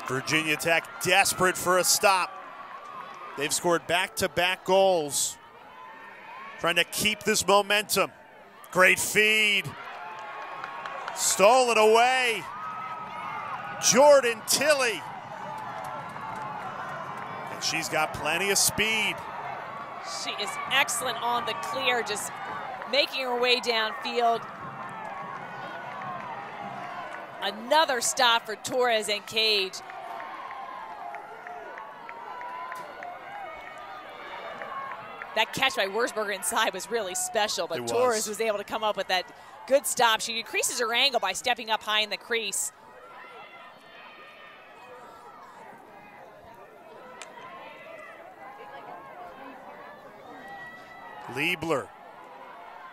Speaker 1: Virginia Tech desperate for a stop. They've scored back-to-back goals, trying to keep this momentum. Great feed. Stolen away. Jordan Tilley. And she's got plenty of speed.
Speaker 2: She is excellent on the clear, just making her way downfield. Another stop for Torres and Cage. That catch by Wurzburger inside was really special, but Torres was able to come up with that good stop. She increases her angle by stepping up high in the crease.
Speaker 1: Liebler.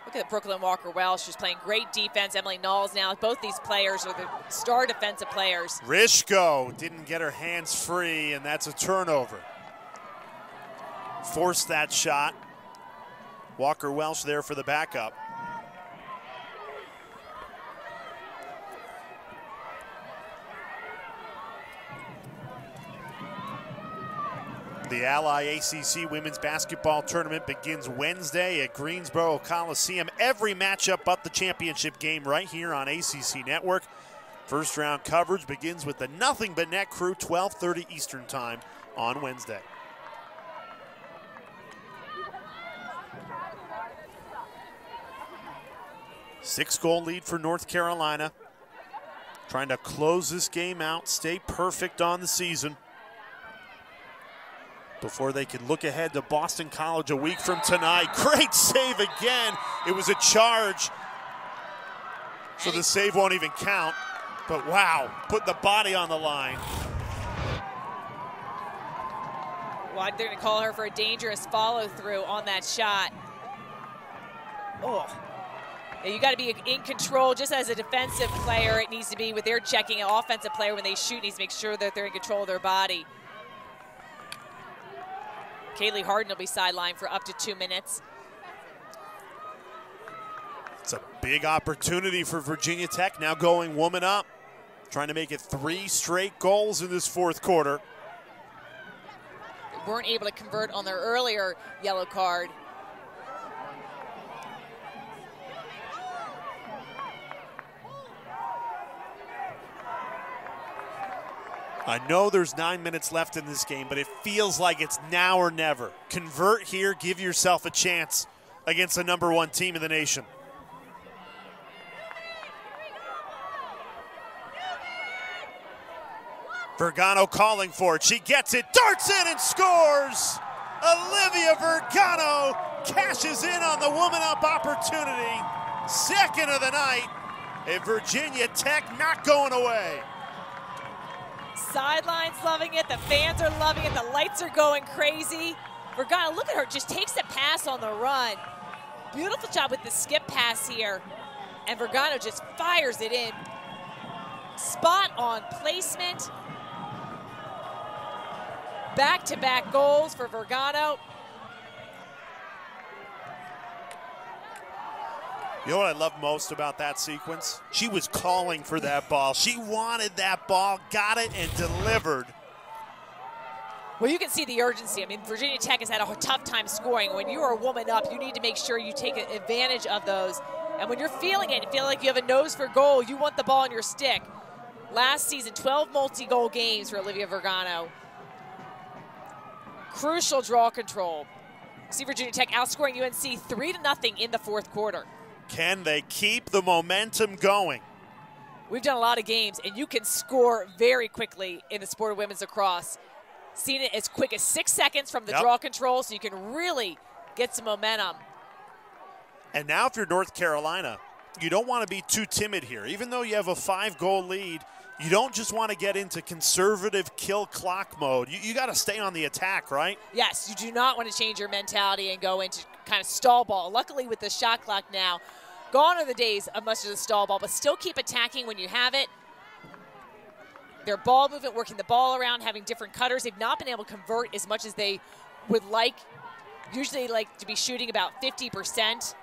Speaker 2: Look at Brooklyn Walker-Welsh, who's playing great defense. Emily Knowles now. Both these players are the star defensive players.
Speaker 1: Rishko didn't get her hands free, and that's a turnover. Forced that shot. Walker-Welsh there for the backup. The Ally ACC Women's Basketball Tournament begins Wednesday at Greensboro Coliseum. Every matchup but the championship game right here on ACC Network. First round coverage begins with the Nothing But Net crew, 12:30 Eastern Time on Wednesday. Six-goal lead for North Carolina. Trying to close this game out, stay perfect on the season before they can look ahead to Boston College a week from tonight. Great save again. It was a charge, so the save won't even count. But wow, put the body on the line.
Speaker 2: Well, they're going to call her for a dangerous follow-through on that shot. Oh. You got to be in control. Just as a defensive player, it needs to be with their checking. An offensive player, when they shoot, needs to make sure that they're in control of their body. Kaylee Harden will be sidelined for up to 2 minutes.
Speaker 1: It's a big opportunity for Virginia Tech, now going woman up, trying to make it 3 straight goals in this fourth quarter.
Speaker 2: They weren't able to convert on their earlier yellow card.
Speaker 1: I know there's 9 minutes left in this game, but it feels like it's now or never. Convert here, give yourself a chance against the #1 team in the nation. Vergano calling for it. She gets it, darts in and scores. Olivia Vergano cashes in on the woman up opportunity. Second of the night, and Virginia Tech not going away.
Speaker 2: Sidelines loving it, the fans are loving it, the lights are going crazy. Vergano, look at her, just takes the pass on the run. Beautiful job with the skip pass here. And Vergano just fires it in. Spot on placement. Back-to-back goals for Vergano.
Speaker 1: You know what I love most about that sequence? She was calling for that ball. She wanted that ball, got it, and delivered.
Speaker 2: Well, you can see the urgency. I mean, Virginia Tech has had a tough time scoring. When you are a woman up, you need to make sure you take advantage of those. And when you're feeling it, you feel like you have a nose for goal, you want the ball on your stick. Last season, 12 multi-goal games for Olivia Vergano. Crucial draw control. See Virginia Tech outscoring UNC 3-0 in the fourth quarter.
Speaker 1: Can they keep the momentum going?
Speaker 2: We've done a lot of games, and you can score very quickly in the sport of women's lacrosse. Seen it as quick as 6 seconds from the draw control, so you can really get some momentum.
Speaker 1: And now if you're North Carolina, you don't want to be too timid here. Even though you have a 5-goal lead, you don't just want to get into conservative kill clock mode. You got to stay on the attack, right?
Speaker 2: Yes, you do not want to change your mentality and go into kind of stall ball. Luckily with the shot clock now, gone are the days of much of the stall ball, but still keep attacking when you have it. Their ball movement, working the ball around, having different cutters. They've not been able to convert as much as they would like. Usually they like to be shooting about 50%.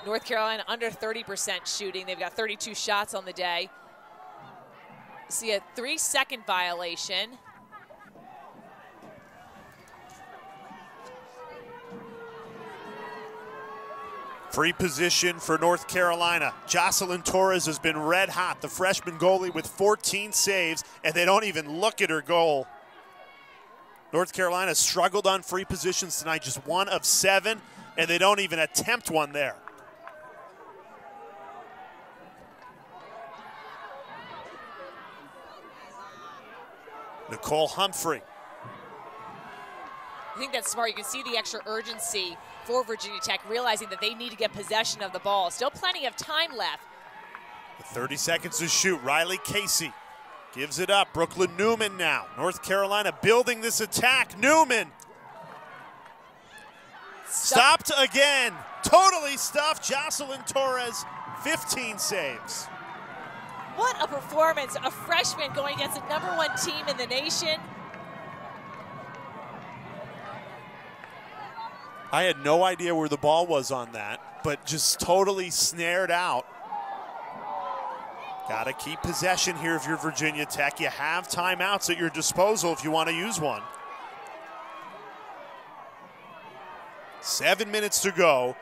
Speaker 2: North Carolina under 30% shooting. They've got 32 shots on the day. See a 3-second violation.
Speaker 1: Free position for North Carolina. Jocelyn Torres has been red hot, the freshman goalie with 14 saves, and they don't even look at her goal. North Carolina struggled on free positions tonight, just 1 of 7, and they don't even attempt one there. Nicole Humphrey.
Speaker 2: I think that's smart. You can see the extra urgency for Virginia Tech, realizing that they need to get possession of the ball. Still plenty of time left.
Speaker 1: 30 seconds to shoot. Reilly Casey gives it up. Brooklyn Newman now. North Carolina building this attack. Newman. Stopped again. Totally stuffed. Jocelyn Torres, 15 saves.
Speaker 2: What a performance. A freshman going against the #1 team in the nation.
Speaker 1: I had no idea where the ball was on that, but just totally snared out. Got to keep possession here if you're Virginia Tech. You have timeouts at your disposal if you want to use one. 7 minutes to go.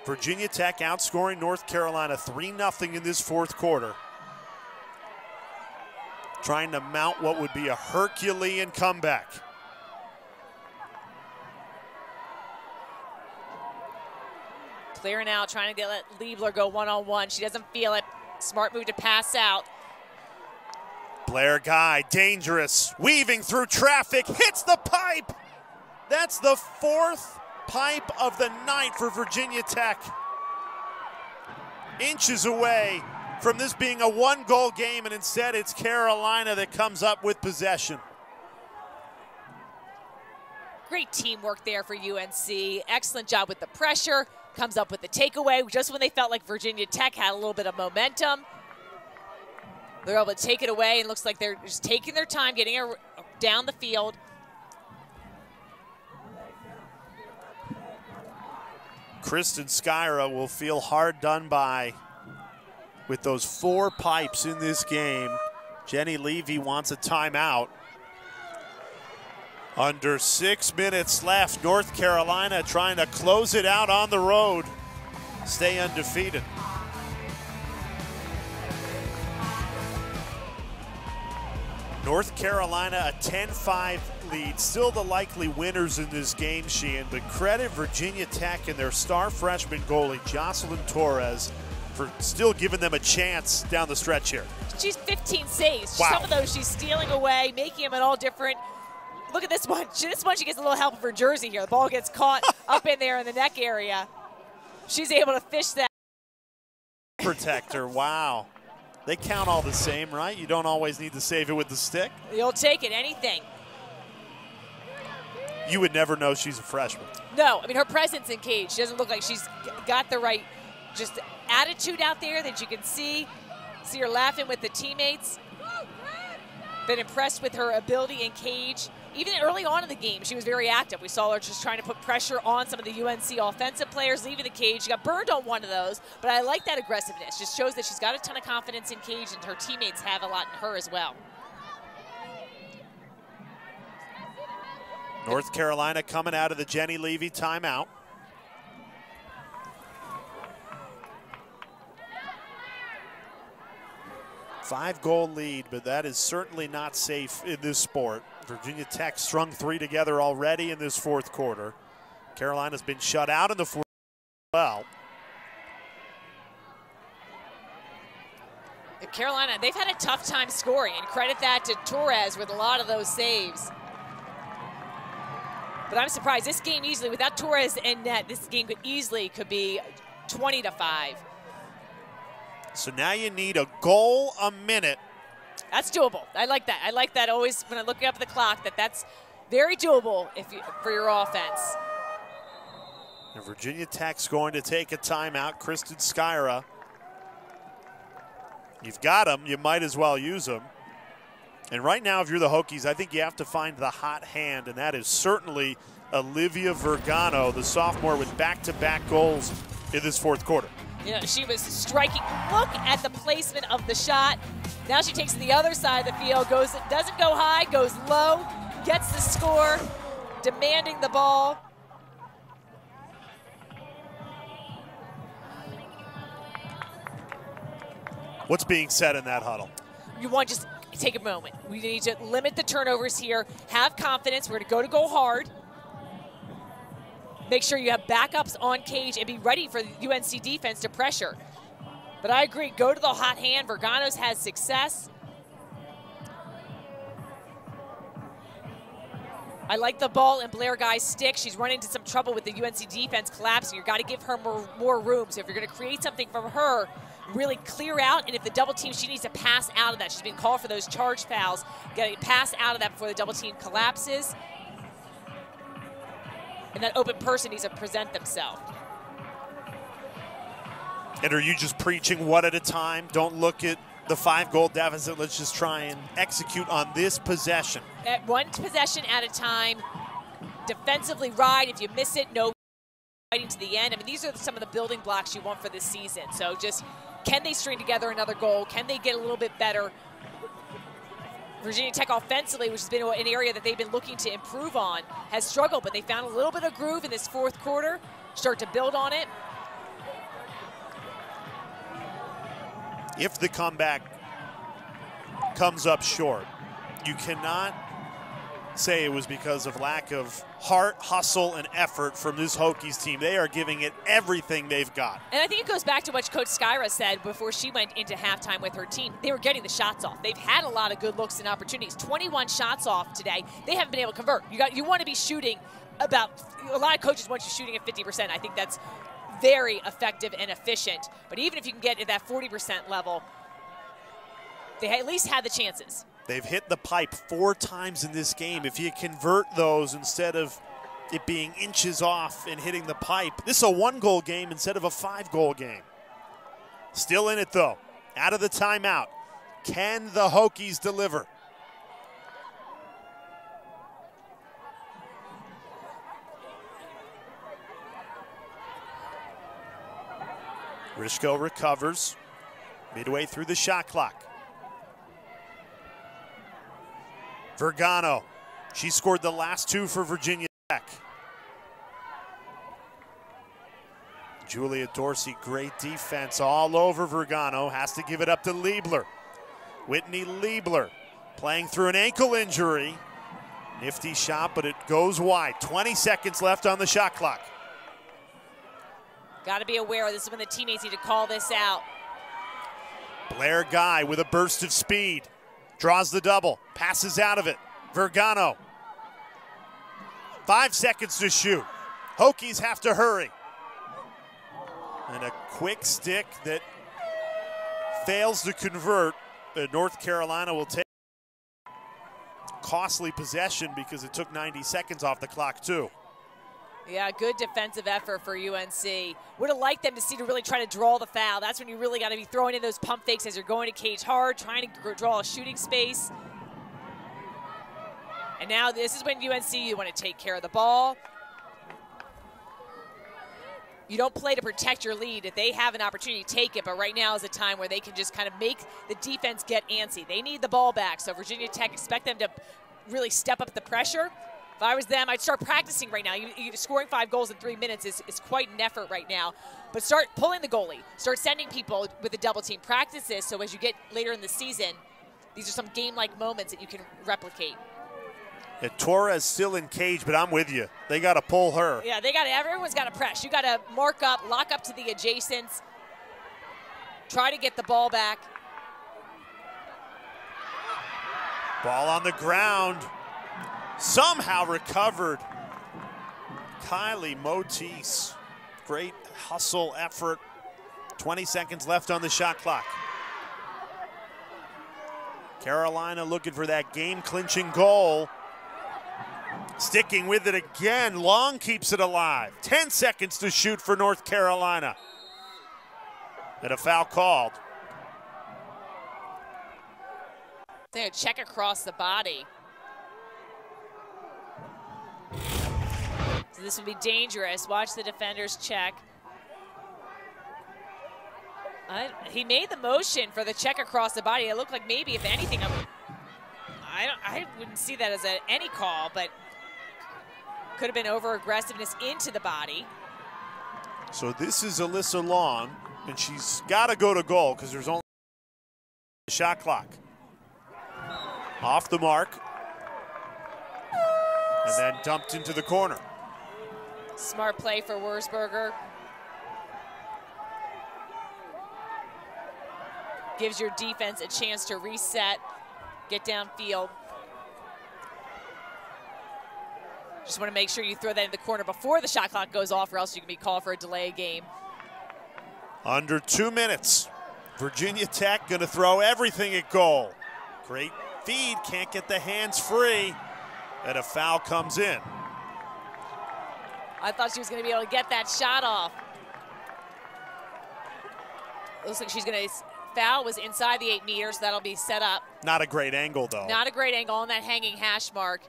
Speaker 1: Virginia Tech outscoring North Carolina 3-0 in this fourth quarter. Trying to mount what would be a Herculean comeback.
Speaker 2: Clearing out, trying to let Liebler go one-on-one. She doesn't feel it. Smart move to pass out.
Speaker 1: Blair Guy, dangerous, weaving through traffic, hits the pipe. That's the 4th pipe of the night for Virginia Tech. Inches away from this being a 1-goal game, and instead it's Carolina that comes up with possession.
Speaker 2: Great teamwork there for UNC. Excellent job with the pressure. Comes up with the takeaway just when they felt like Virginia Tech had a little bit of momentum. They're able to take it away, and looks like they're just taking their time getting it down the field.
Speaker 1: Kristen Skyra will feel hard done by with those 4 pipes in this game. Jenny Levy wants a timeout. Under 6 minutes left, North Carolina trying to close it out on the road, stay undefeated. North Carolina, a 10-5 lead, still the likely winners in this game, Sheehan, but credit Virginia Tech and their star freshman goalie, Jocelyn Torres, for still giving them a chance down the stretch here.
Speaker 2: she's 15 saves.
Speaker 1: Wow.
Speaker 2: Some of those she's stealing away, making them an all different. Look at this one. This one she gets a little help of her jersey here. The ball gets caught up in there in the neck area. She's able to fish that.
Speaker 1: Protector, wow. They count all the same, right? You don't always need to save it with the stick.
Speaker 2: You'll take it, anything.
Speaker 1: You would never know she's a freshman.
Speaker 2: No, I mean, her presence in cage, she doesn't look like she's got the right just attitude out there that you can see. See her laughing with the teammates. Been impressed with her ability in cage. Even early on in the game, she was very active. We saw her just trying to put pressure on some of the UNC offensive players leaving the cage. She got burned on one of those, but I like that aggressiveness. Just shows that she's got a ton of confidence in cage, and her teammates have a lot in her as well.
Speaker 1: North Carolina coming out of the Jenny Levy timeout. Five-goal lead, but that is certainly not safe in this sport. Virginia Tech strung three together already in this fourth quarter. Carolina's been shut out in the fourth as well.
Speaker 2: Carolina, they've had a tough time scoring, and credit that to Torres with a lot of those saves. But I'm surprised this game easily, without Torres in net, this game could be 20-5.
Speaker 1: So now you need a goal a minute.
Speaker 2: That's doable. I like that. I like that always when I look up at the clock, that's very doable for your offense.
Speaker 1: And Virginia Tech's going to take a timeout. Kristen Skyra. You've got them. You might as well use them. And right now, if you're the Hokies, I think you have to find the hot hand, and that is certainly Olivia Vergano, the sophomore, with back-to-back goals in this fourth quarter.
Speaker 2: You know, she was striking. Look at the placement of the shot. Now she takes the other side of the field, doesn't go high, goes low, gets the score, demanding the ball.
Speaker 1: What's being said in that huddle?
Speaker 2: You want to just take a moment. We need to limit the turnovers here, have confidence. We're going to go hard. Make sure you have backups on cage and be ready for the UNC defense to pressure. But I agree, go to the hot hand. Vergano's has success. I like the ball in Blair Guy's stick. She's run into some trouble with the UNC defense collapsing. You've got to give her more room. So if you're going to create something from her, really clear out. And if the double team, she needs to pass out of that. She's been called for those charge fouls. Got to pass out of that before the double team collapses. And that open person needs to present themselves.
Speaker 1: And are you just preaching one at a time? Don't look at the 5-goal deficit. Let's just try and execute on this possession.
Speaker 2: At one possession at a time, defensively ride. If you miss it, no fighting to the end. I mean, these are some of the building blocks you want for this season. So just, can they string together another goal? Can they get a little bit better? Virginia Tech offensively, which has been an area that they've been looking to improve on, has struggled, but they found a little bit of groove in this fourth quarter, start to build on it.
Speaker 1: If the comeback comes up short, you cannot say it was because of lack of heart, hustle, and effort from this Hokies team. They are giving it everything they've got.
Speaker 2: And I think it goes back to what Coach Skyra said before she went into halftime with her team. They were getting the shots off. They've had a lot of good looks and opportunities. 21 shots off today. They haven't been able to convert. You want to be shooting about, a lot of coaches want you shooting at 50%. I think that's very effective and efficient. But even if you can get at that 40% level, they at least had the chances.
Speaker 1: They've hit the pipe 4 times in this game. If you convert those instead of it being inches off and hitting the pipe, this is a 1-goal game instead of a 5-goal game. Still in it, though. Out of the timeout. Can the Hokies deliver? Rishko recovers midway through the shot clock. Vergano, she scored the last 2 for Virginia Tech. Julia Dorsey, great defense all over Vergano, has to give it up to Liebler. Whitney Liebler playing through an ankle injury. Nifty shot, but it goes wide. 20 seconds left on the shot clock.
Speaker 2: Got to be aware, this is when the teammates need to call this out.
Speaker 1: Blair Guy with a burst of speed. Draws the double, passes out of it. Vergano. 5 seconds to shoot. Hokies have to hurry. And a quick stick that fails to convert. North Carolina will take costly possession because it took 90 seconds off the clock too.
Speaker 2: Yeah, good defensive effort for UNC. Would have liked them to really try to draw the foul. That's when you really got to be throwing in those pump fakes as you're going to cage hard, trying to draw a shooting space. And now this is when UNC, you want to take care of the ball. You don't play to protect your lead. If they have an opportunity to take it, but right now is a time where they can just kind of make the defense get antsy. They need the ball back, so Virginia Tech, expect them to really step up the pressure. If I was them, I'd start practicing right now. Scoring 5 goals in 3 minutes is quite an effort right now. But start pulling the goalie. Start sending people with a double team. Practice this so as you get later in the season, these are some game-like moments that you can replicate.
Speaker 1: And Torres still in cage, but I'm with you. They got to pull her.
Speaker 2: Yeah, everyone's got to press. You got to mark up, lock up to the adjacents, try to get the ball back.
Speaker 1: Ball on the ground. Somehow recovered. Kylie Motis. Great hustle effort. 20 seconds left on the shot clock. Carolina looking for that game-clinching goal. Sticking with it again. Long keeps it alive. 10 seconds to shoot for North Carolina. And a foul called.
Speaker 2: They're going to check across the body. So this would be dangerous. Watch the defenders check. He made the motion for the check across the body. It looked like maybe, if anything, I wouldn't see that as any call, but could have been over-aggressiveness into the body.
Speaker 1: So this is Alyssa Long, and she's got to go to goal because there's only a shot clock. Off the mark. And then dumped into the corner.
Speaker 2: Smart play for Wurzburger. Gives your defense a chance to reset, get downfield. Just want to make sure you throw that in the corner before the shot clock goes off, or else you can be called for a delay game.
Speaker 1: Under 2 minutes. Virginia Tech going to throw everything at goal. Great feed, can't get the hands free. And a foul comes in.
Speaker 2: I thought she was going to be able to get that shot off. Looks like she's going to foul was inside the 8 meters. That'll be set up.
Speaker 1: Not a great angle, though.
Speaker 2: Not a great angle on that hanging hash mark.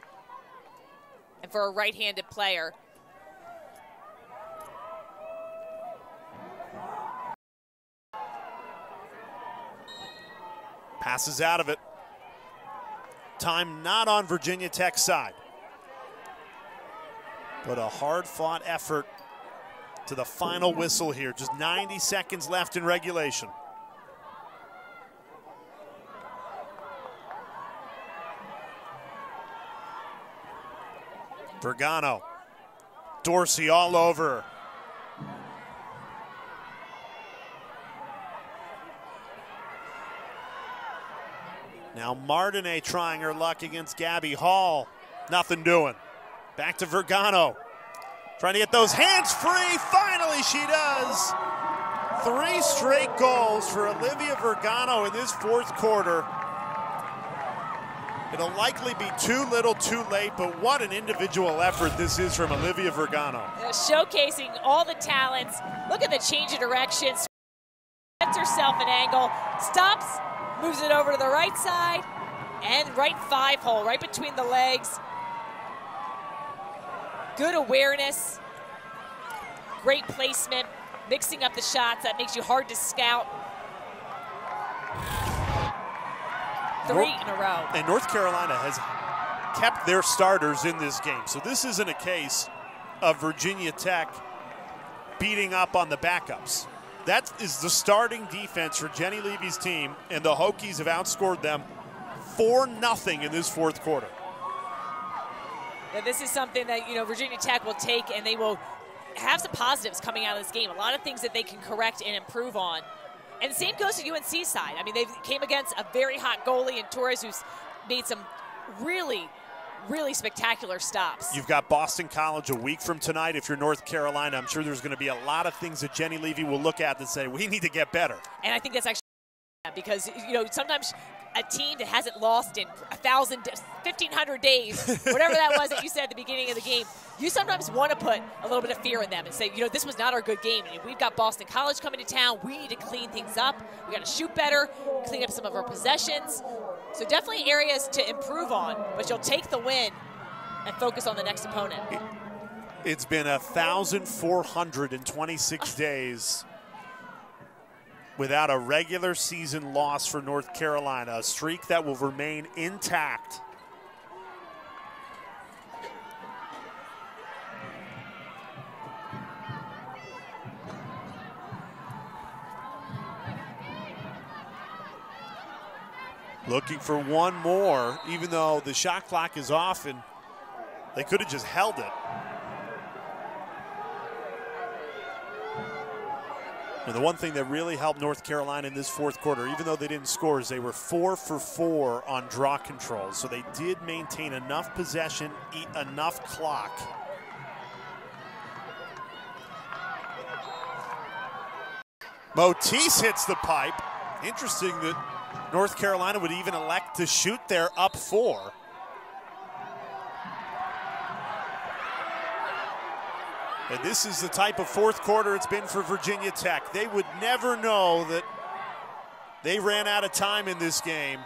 Speaker 2: And for a right-handed player.
Speaker 1: Passes out of it. Time not on Virginia Tech's side. But a hard-fought effort to the final whistle here. Just 90 seconds left in regulation. Vergano. Dorsey all over. Now Martinet trying her luck against Gabby Hall. Nothing doing. Back to Vergano. Trying to get those hands free. Finally she does. 3 straight goals for Olivia Vergano in this 4th quarter. It'll likely be too little too late, but what an individual effort this is from Olivia Vergano.
Speaker 2: Showcasing all the talents. Look at the change of direction. Gets herself an angle, stops, moves it over to the right side, and right 5-hole, right between the legs. Good awareness, great placement, mixing up the shots. That makes you hard to scout. 3 in a row.
Speaker 1: And North Carolina has kept their starters in this game. So this isn't a case of Virginia Tech beating up on the backups. That is the starting defense for Jenny Levy's team, and the Hokies have outscored them 4-0 in this 4th quarter.
Speaker 2: Yeah, this is something that, Virginia Tech will take, and they will have some positives coming out of this game. A lot of things that they can correct and improve on. And the same goes to UNC side. I mean, they came against a very hot goalie in Torres who's made some really spectacular stops.
Speaker 1: You've got Boston College a week from tonight. If you're North Carolina, I'm sure there's going to be a lot of things that Jenny Levy will look at and say, we need to get better.
Speaker 2: And I think that's actually because, you know, sometimes a team that hasn't lost in 1,500 days, whatever that was that you said at the beginning of the game, you sometimes want to put a little bit of fear in them and say, you know, this was not our good game. And we've got Boston College coming to town. We need to clean things up. We got to shoot better, clean up some of our possessions. So definitely areas to improve on, but you'll take the win and focus on the next opponent.
Speaker 1: It's been 1,426 days without a regular season loss for North Carolina, a streak that will remain intact. Looking for one more, even though the shot clock is off and they could have just held it. And the one thing that really helped North Carolina in this fourth quarter, even though they didn't score, is they were 4 for 4 on draw controls. So they did maintain enough possession, eat enough clock. Motis hits the pipe. Interesting that North Carolina would even elect to shoot there up 4. And this is the type of fourth quarter it's been for Virginia Tech. They would never know that they ran out of time in this game.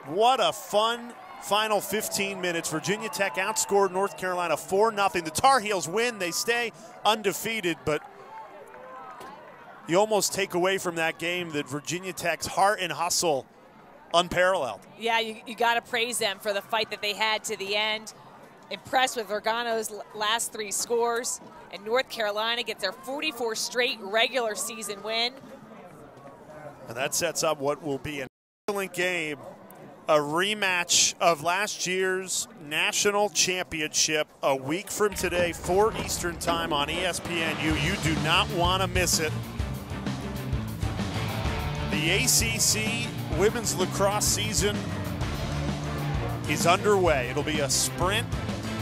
Speaker 1: What a fun final 15 minutes. Virginia Tech outscored North Carolina 4-0. The Tar Heels win. They stay undefeated, but you almost take away from that game that Virginia Tech's heart and hustle unparalleled.
Speaker 2: Yeah, you got to praise them for the fight that they had to the end. Impressed with Vergano's last 3 scores, and North Carolina gets their 44th straight regular season win.
Speaker 1: And that sets up what will be an excellent game, a rematch of last year's national championship a week from today, 4 Eastern time on ESPNU. You do not want to miss it. The ACC women's lacrosse season is underway. It'll be a sprint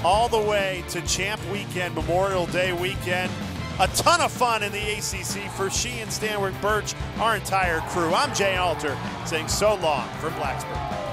Speaker 1: all the way to Champ Weekend, Memorial Day weekend. A ton of fun in the ACC for she and Stanwick Birch, our entire crew. I'm Jay Alter saying so long from Blacksburg.